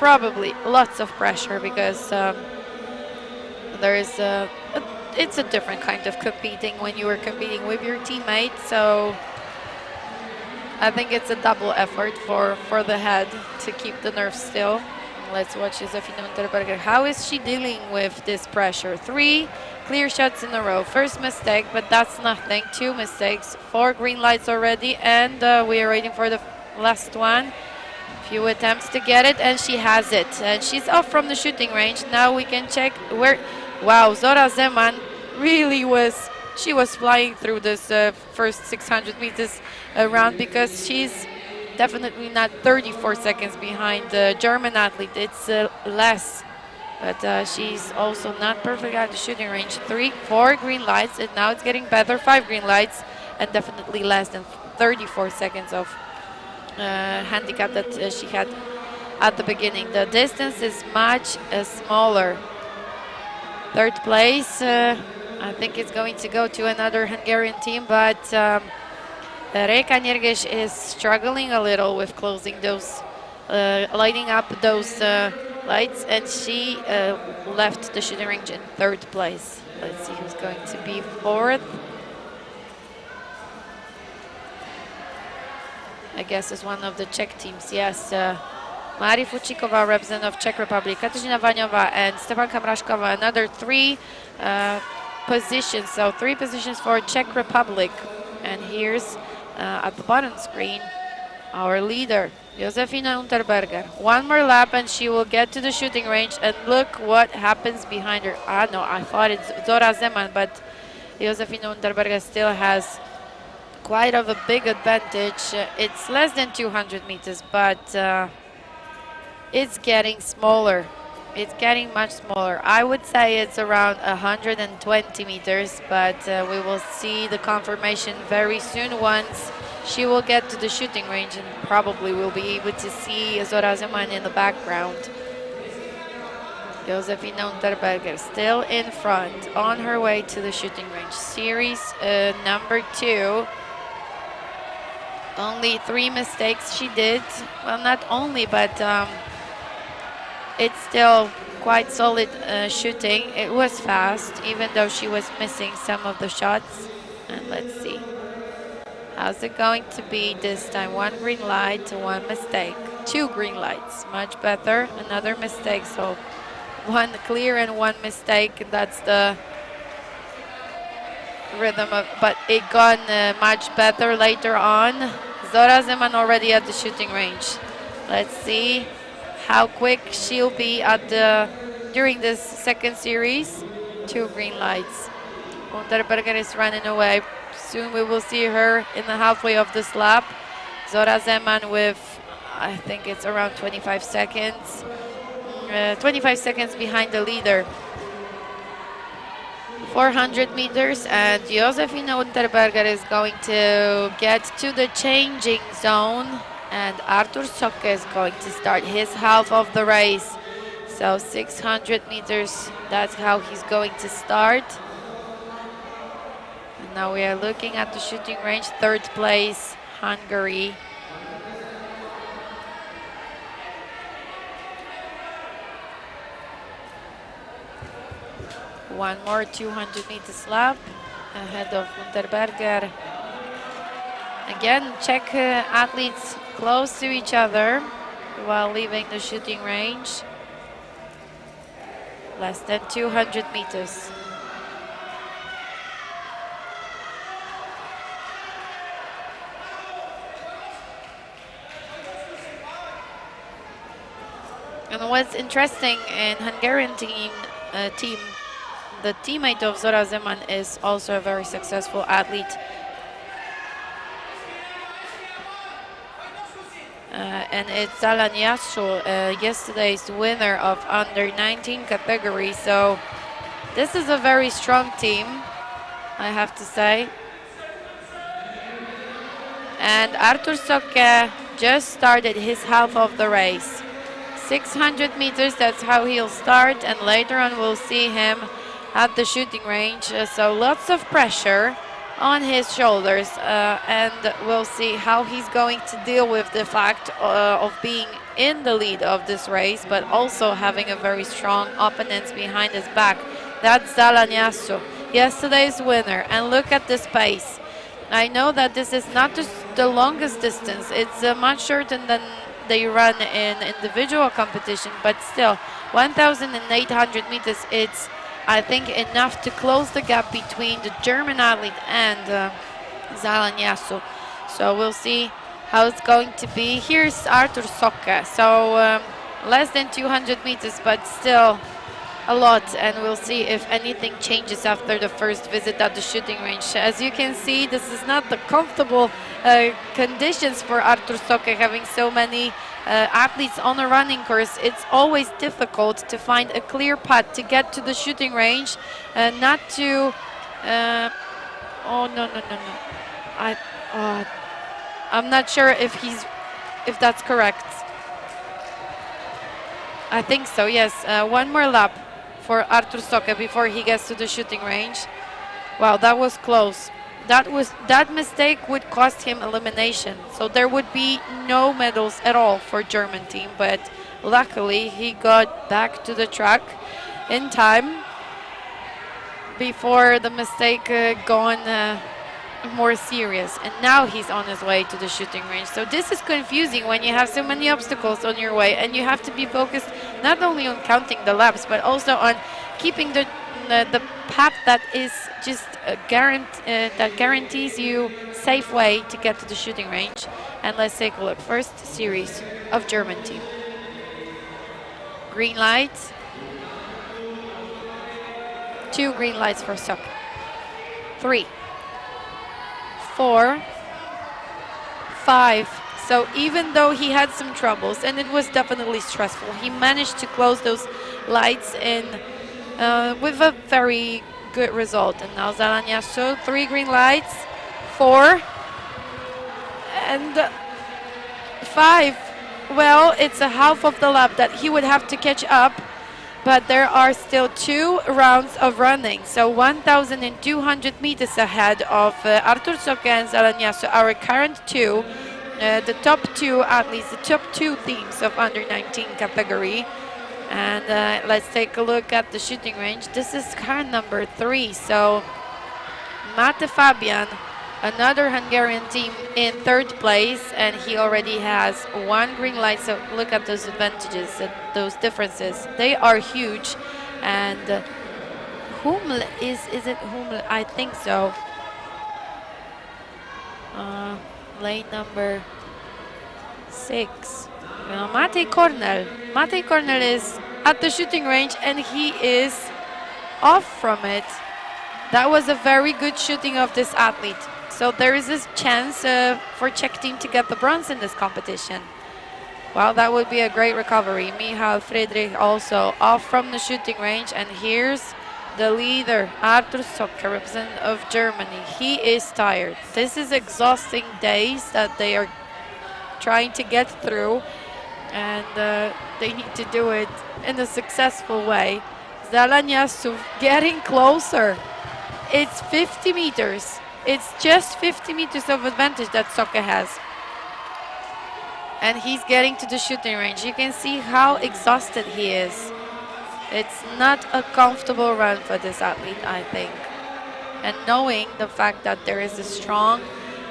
probably lots of pressure because there is it's a different kind of competing when you are competing with your teammate, so I think it's a double effort for the head to keep the nerves still. Let's watch Josefina Unterberger. How is she dealing with this pressure? 3 clear shots in a row. First mistake, but that's nothing. 2 mistakes, 4 green lights already, and we are waiting for the last one. Few attempts to get it, and she has it. And she's off from the shooting range. Now we can check where. Wow, Zora Zeman really was. She was flying through this first 600 meters round because she's definitely not 34 seconds behind the German athlete. It's less, but she's also not perfect at the shooting range. 3, 4 green lights, and now it's getting better. 5 green lights, and definitely less than 34 seconds of handicap that she had at the beginning. The distance is much smaller. 3rd place, I think it's going to go to another Hungarian team, but Reka Nierges is struggling a little with closing those, lighting up those lights, and she left the shooting range in 3rd place. Let's see who's going to be 4th. I guess it's one of the Czech teams, yes. Mari Fučíková, representative of Czech Republic, Katarzyna Vaňová, and Stefanka Mrašková, another 3 positions, so 3 positions for Czech Republic. And here's at the bottom screen our leader, Josefina Unterberger. 1 more lap and she will get to the shooting range, and look what happens behind her. No, I thought it's Zora Zeman, but Josefina Unterberger still has quite of a big advantage. It's less than 200 meters, but it's getting smaller. It's getting much smaller. I would say it's around 120 meters, but we will see the confirmation very soon once she will get to the shooting range, and probably we'll be able to see Zora Zeman in the background. Josefina Unterberger still in front, on her way to the shooting range. Series number 2. Only 3 mistakes she did. Well, not only, but it's still quite solid shooting. It was fast, even though she was missing some of the shots. And let's see. How's it going to be this time? 1 green light, 1 mistake. 2 green lights, much better. Another mistake, so 1 clear and 1 mistake. That's the rhythm of, but it gone much better later on. Zora Zeman already at the shooting range. Let's see how quick she'll be at the during this second series. 2 green lights. Unterberger is running away. Soon we will see her in the halfway of this lap. Zora Zeman with, I think it's around 25 seconds. 25 seconds behind the leader. 400 meters, and Josefina Unterberger is going to get to the changing zone, and Artur Sokke is going to start his half of the race. So 600 meters, that's how he's going to start. And now we are looking at the shooting range. Third place, Hungary. One more 200 meters lap ahead of Unterberger. Again, Czech athletes close to each other while leaving the shooting range. Less than 200 meters. And what's interesting in Hungarian team, the teammate of Zora Zeman is also a very successful athlete. And it's Zalan Yasu, yesterday's winner of under 19 category. So this is a very strong team, I have to say. And Artur Sokke just started his half of the race. 600 meters, that's how he'll start, and later on we'll see him at the shooting range. So lots of pressure on his shoulders, and we'll see how he's going to deal with the fact of being in the lead of this race, but also having a very strong opponents behind his back. That's Zalan Yasu, yesterday's winner, and look at this pace. I know that this is not just the longest distance, it's much shorter than they run in individual competition, but still 1,800 meters, it's I think enough to close the gap between the German athlete and Zalan Yasu. So we'll see how it's going to be. Here's Artur Sokke. So less than 200 meters, but still a lot. And we'll see if anything changes after the first visit at the shooting range. As you can see, this is not the comfortable conditions for Artur Sokke, having so many athletes on a running course. It's always difficult to find a clear path to get to the shooting range, not to oh no, I'm not sure if that's correct. I think so, yes. One more lap for Artur Sokke before he gets to the shooting range. Wow, that was close. That mistake would cost him elimination, so there would be no medals at all for German team, but luckily he got back to the track in time before the mistake gone more serious, and now he's on his way to the shooting range. So this is confusing when you have so many obstacles on your way, and you have to be focused not only on counting the laps but also on keeping the path that is just that guarantees you safe way to get to the shooting range. And let's take a look. First series of German team. Green lights. 2 green lights for Sokke. 3, 4, 5. So even though he had some troubles and it was definitely stressful, he managed to close those lights in with a very good result. And now Zalan Yasu, 3 green lights, 4 and 5. Well, it's a half of the lap that he would have to catch up, but there are still 2 rounds of running. So 1,200 meters ahead of Artur Sokke and Zalan Yasu, our current 2, the top 2 athletes, the top 2 teams of under 19 category. And let's take a look at the shooting range. This is car number 3. So Mate Fabian, another Hungarian team, in 3rd place, and he already has 1 green light. So look at those advantages, those differences. They are huge. And Huml, is it Huml? I think so. Lane number 6. Matej Kornel is at the shooting range, and he is off from it. That was a very good shooting of this athlete. So there is a chance for Czech team to get the bronze in this competition. Well, that would be a great recovery. Michal Friedrich also off from the shooting range. And here's the leader, Artur Socker, representative of Germany. He is tired. This is exhausting days that they are trying to get through. And they need to do it in a successful way. Zalaniasov getting closer. It's 50 meters. It's just 50 meters of advantage that Socker has. And he's getting to the shooting range. You can see how exhausted he is. It's not a comfortable run for this athlete, I think. And knowing the fact that there is a strong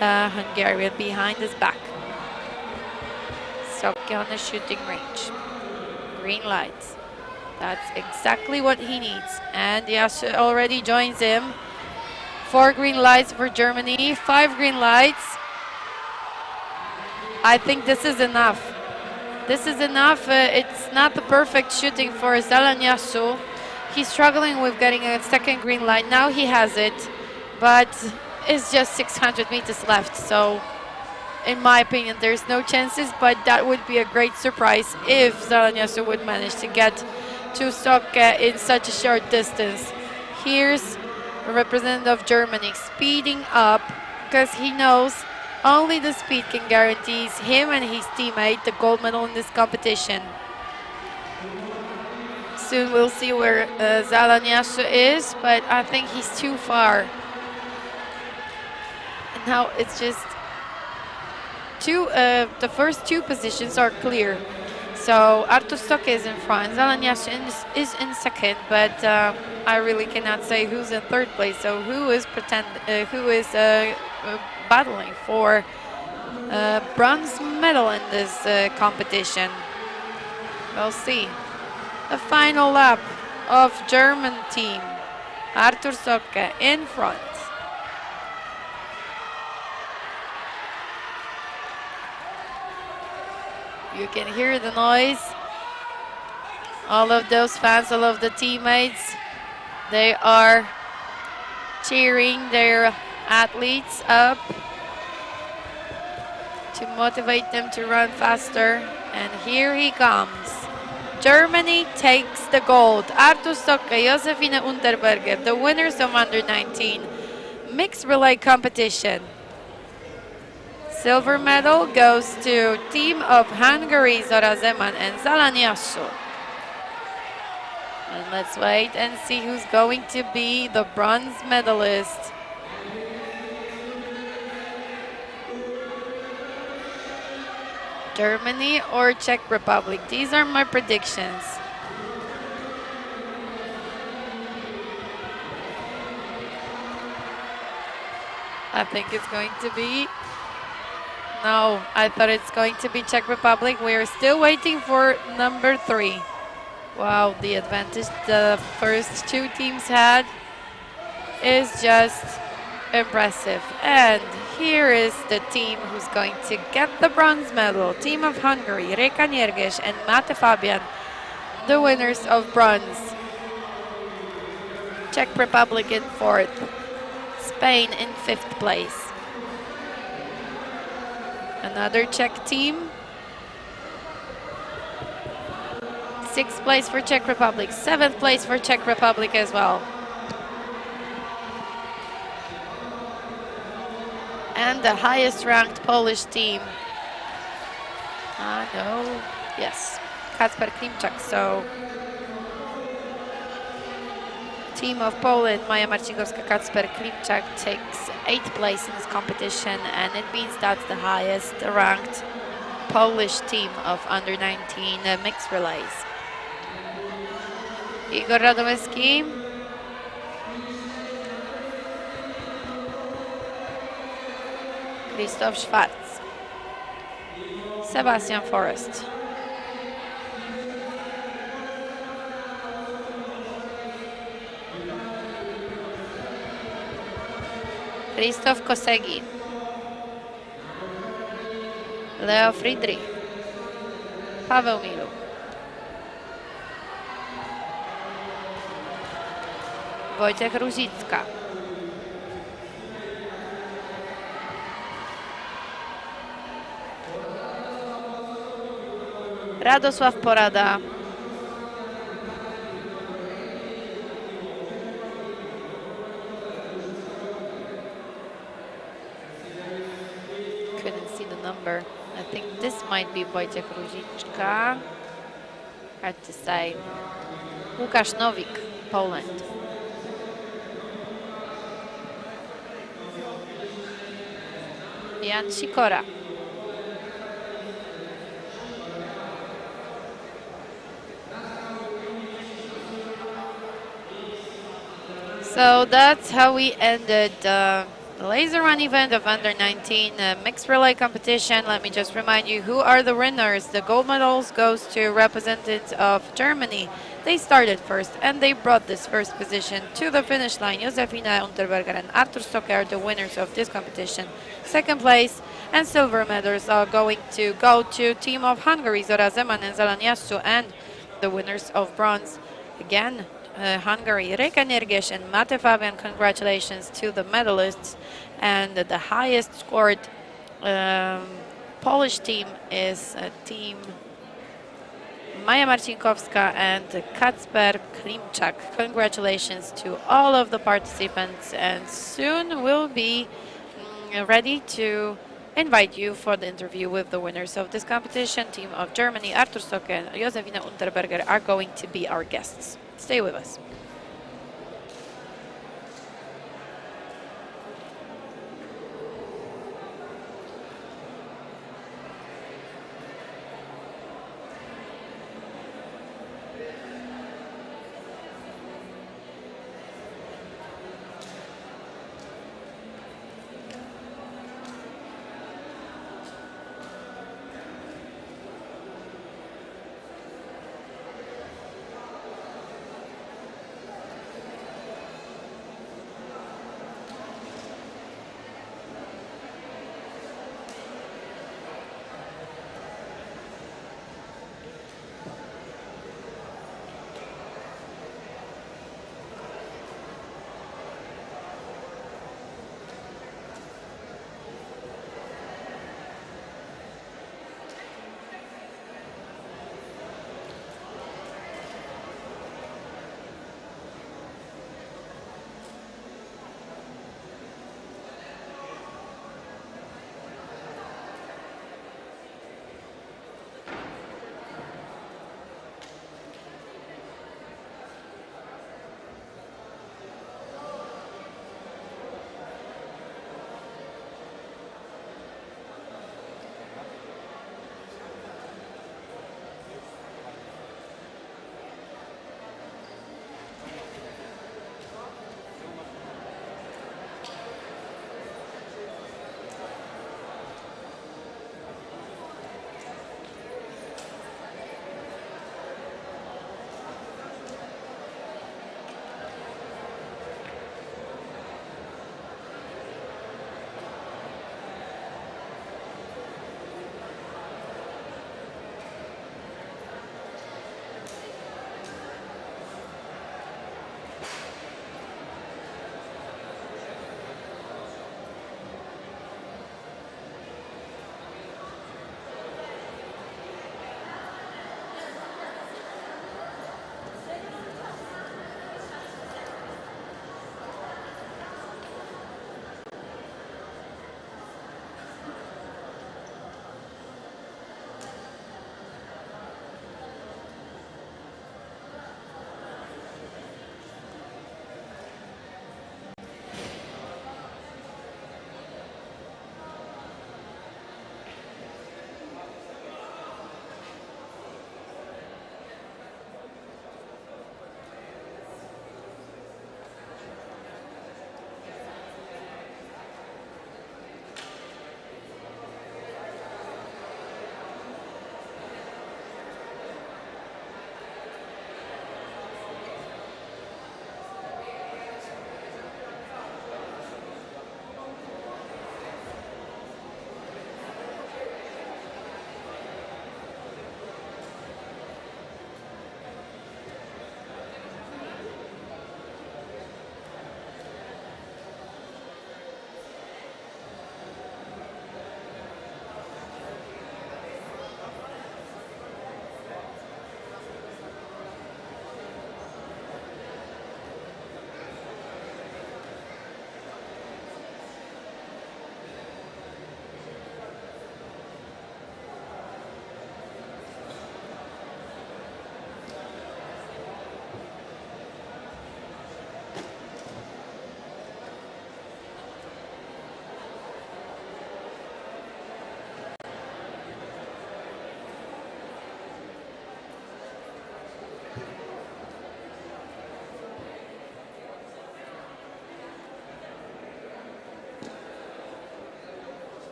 Hungarian behind his back. Socker on the shooting range. Green lights. That's exactly what he needs. And Jascha already joins him. 4 green lights for Germany, 5 green lights. I think this is enough. This is enough. It's not the perfect shooting for Zalaniasov. He's struggling with getting a second green light. Now he has it, but it's just 600 meters left. So in my opinion, there's no chances, but that would be a great surprise if Zalaniasov would manage to get to Socker in such a short distance. Here's a representative of Germany speeding up because he knows only the speed can guarantee him and his teammate the gold medal in this competition. Soon we'll see where Zalaniasov is, but I think he's too far. And now it's just the first 2 positions are clear. So Artur Socker is in front, Zalaniasov is in second, but I really cannot say who's in third place. So who is battling for bronze medal in this competition? We'll see. The final lap of German team. Artur Socker in front. You can hear the noise. All of those fans, all of the teammates, they are cheering their athletes up to motivate them to run faster. And here he comes. Germany takes the gold. Artur Socker, Josefine Unterberger, the winners of Under-19 Mix Relay competition. Silver medal goes to team of Hungary, Zora Zeman and Zalaniasov. And let's wait and see who's going to be the bronze medalist. Germany or Czech Republic? These are my predictions. I think it's going to be... No, I thought it's going to be Czech Republic. We are still waiting for number 3. Wow, the advantage the first 2 teams had is just impressive. And here is the team who's going to get the bronze medal. Team of Hungary, Reka Nyerges and Mate Fabian, the winners of bronze. Czech Republic in 4th. Spain in 5th place. Another Czech team. 6th place for Czech Republic. 7th place for Czech Republic as well. And the highest ranked Polish team. No. Yes. Kacper Klimczak. So team of Poland, Maja Marcinkowska, Kacper Klimczak takes 8th place in this competition, and it means that's the highest ranked Polish team of Under-19 Mix Relays. Igor Radomyski. Krzysztof Schwarz. Sebastian Forrest. Krzysztof Kosegi. Leo Friedrich. Paweł Milu. Wojciech Ruzicka. Radosław Porada. Couldn't see the number. I think this might be Wojciech Ruziczka. Hard to say. Łukasz Nowik, Poland. Jan Sikora. So that's how we ended the laser run event of under 19 mixed relay competition. Let me just remind you who are the winners. The gold medals goes to representatives of Germany. They started first and they brought this first position to the finish line. Józefina Unterberger and Artur Stokke are the winners of this competition. Second place and silver medals are going to go to team of Hungary, Zora Zeman and Zalaniasu, and the winners of bronze again. Hungary, Reka Nirgesh and Mate Fabian. Congratulations to the medalists. And the highest scored Polish team is team Maja Marcinkowska and Kacper Klimczak. Congratulations to all of the participants, and soon we'll be ready to invite you for the interview with the winners of this competition. Team of Germany, Artur Stokke and Józefina Unterberger are going to be our guests. Stay with us.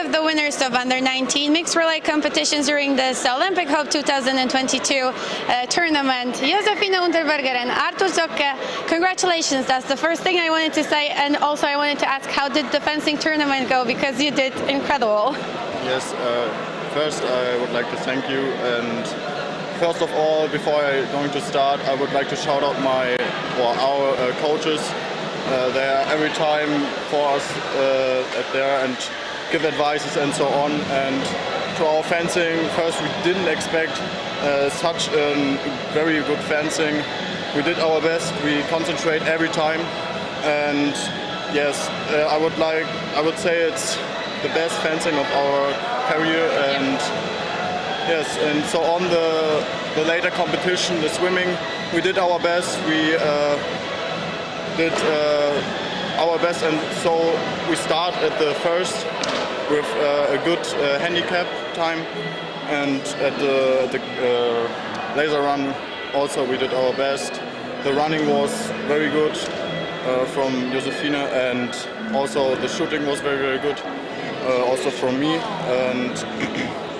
with the winners of Under-19 Mix Relay competitions during this Olympic Hope 2022 tournament, Józefina Unterberger and Artur Zocke. Congratulations, that's the first thing I wanted to say, and also I wanted to ask, how did the fencing tournament go, because you did incredible. Yes, first I would like to thank you, and first of all, before I'm going to start, I would like to shout out our coaches. They are every time for us there and give advices and so on. And to our fencing, first we didn't expect such a very good fencing. We did our best. We concentrate every time, and yes, I would say it's the best fencing of our career. And yes, and so on the later competition, the swimming, we did our best. We did our best, and so we start at the first with a good handicap time, and at the laser run also we did our best. The running was very good from Józefina, and also the shooting was very good also from me, and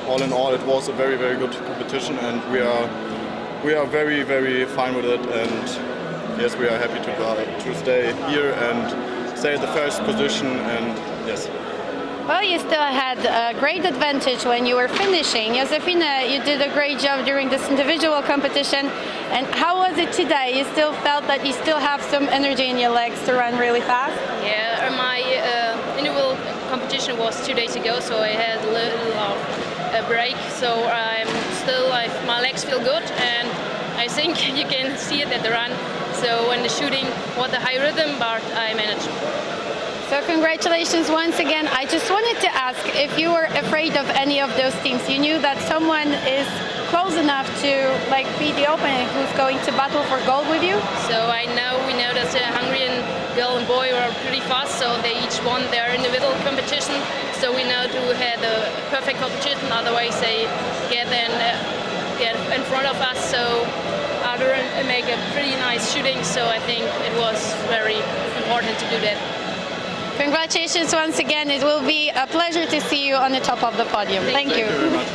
all in all it was a very good competition, and we are very fine with it, and yes, we are happy to stay here and stay at the first position, and yes. Well, you still had a great advantage when you were finishing. Józefina, you did a great job during this individual competition. And how was it today? You still felt that you still have some energy in your legs to run really fast? Yeah, my individual competition was 2 days ago, so I had a little of a break. So my legs feel good, and I think you can see it at the run. So when the shooting was a high rhythm, but I managed. So congratulations once again. I just wanted to ask if you were afraid of any of those teams. You knew that someone is close enough to be the opponent who's going to battle for gold with you? So we know that the Hungarian girl and boy were pretty fast, so they each won their individual competition. So we know to have a perfect competition, otherwise they get in front of us. So other and make a pretty nice shooting, so I think it was very important to do that. Congratulations once again. It will be a pleasure to see you on the top of the podium. Thank you. Thank you very much.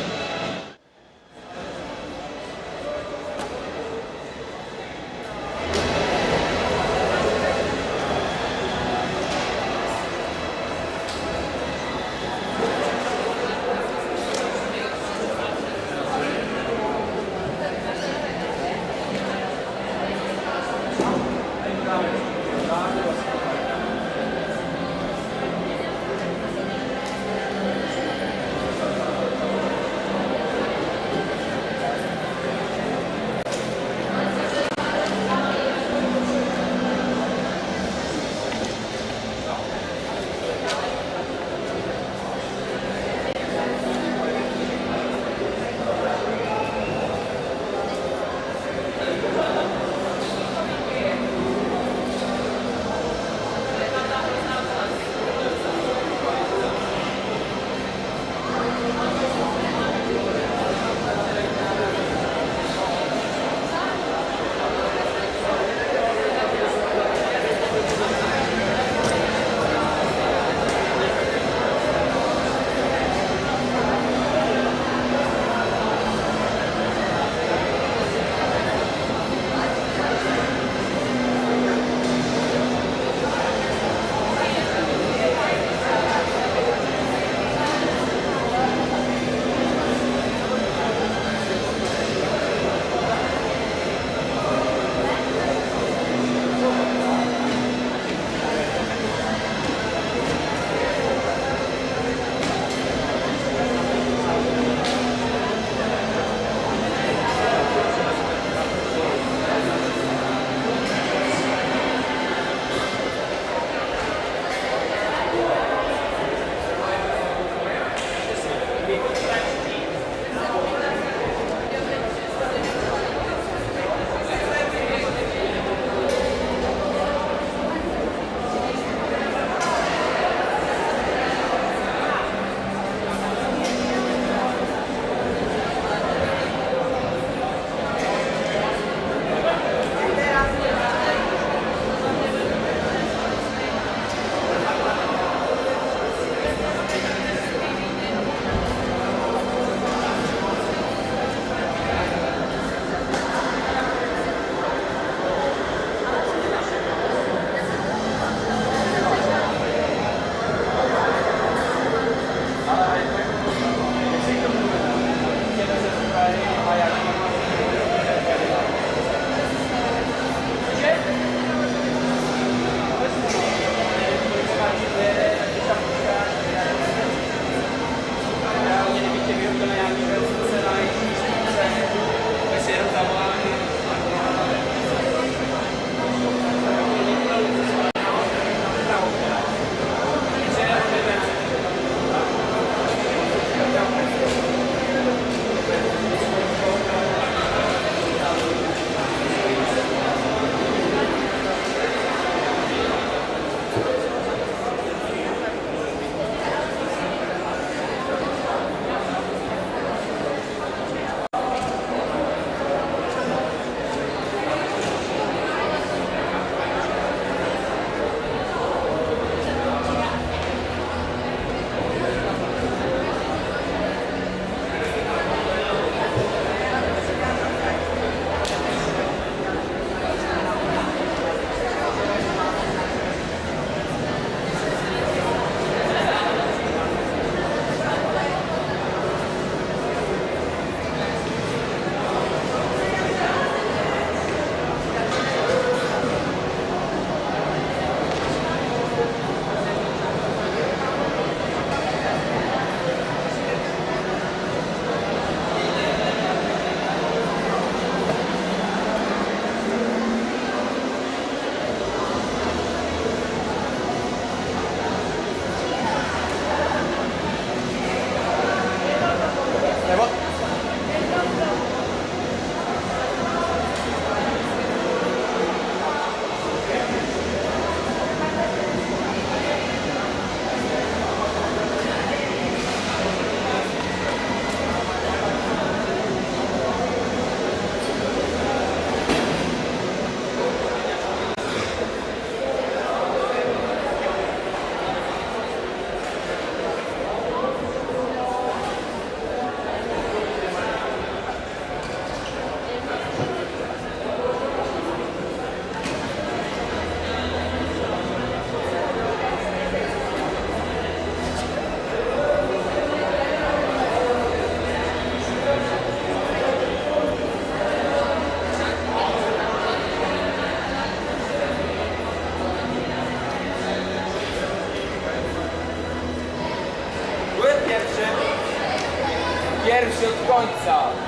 końca.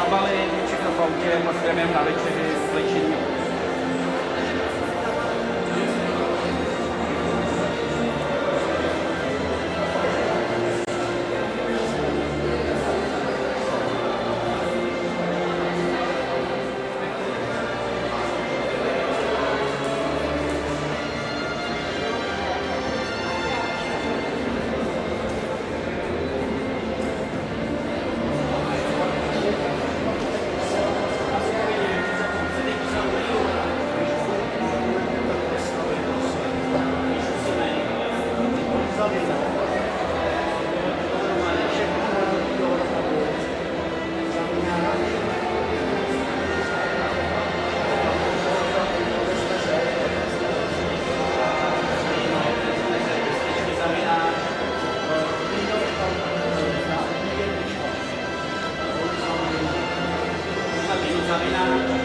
nabalení, všechno v autě, pak jdeme na večeři, slečení. Examinar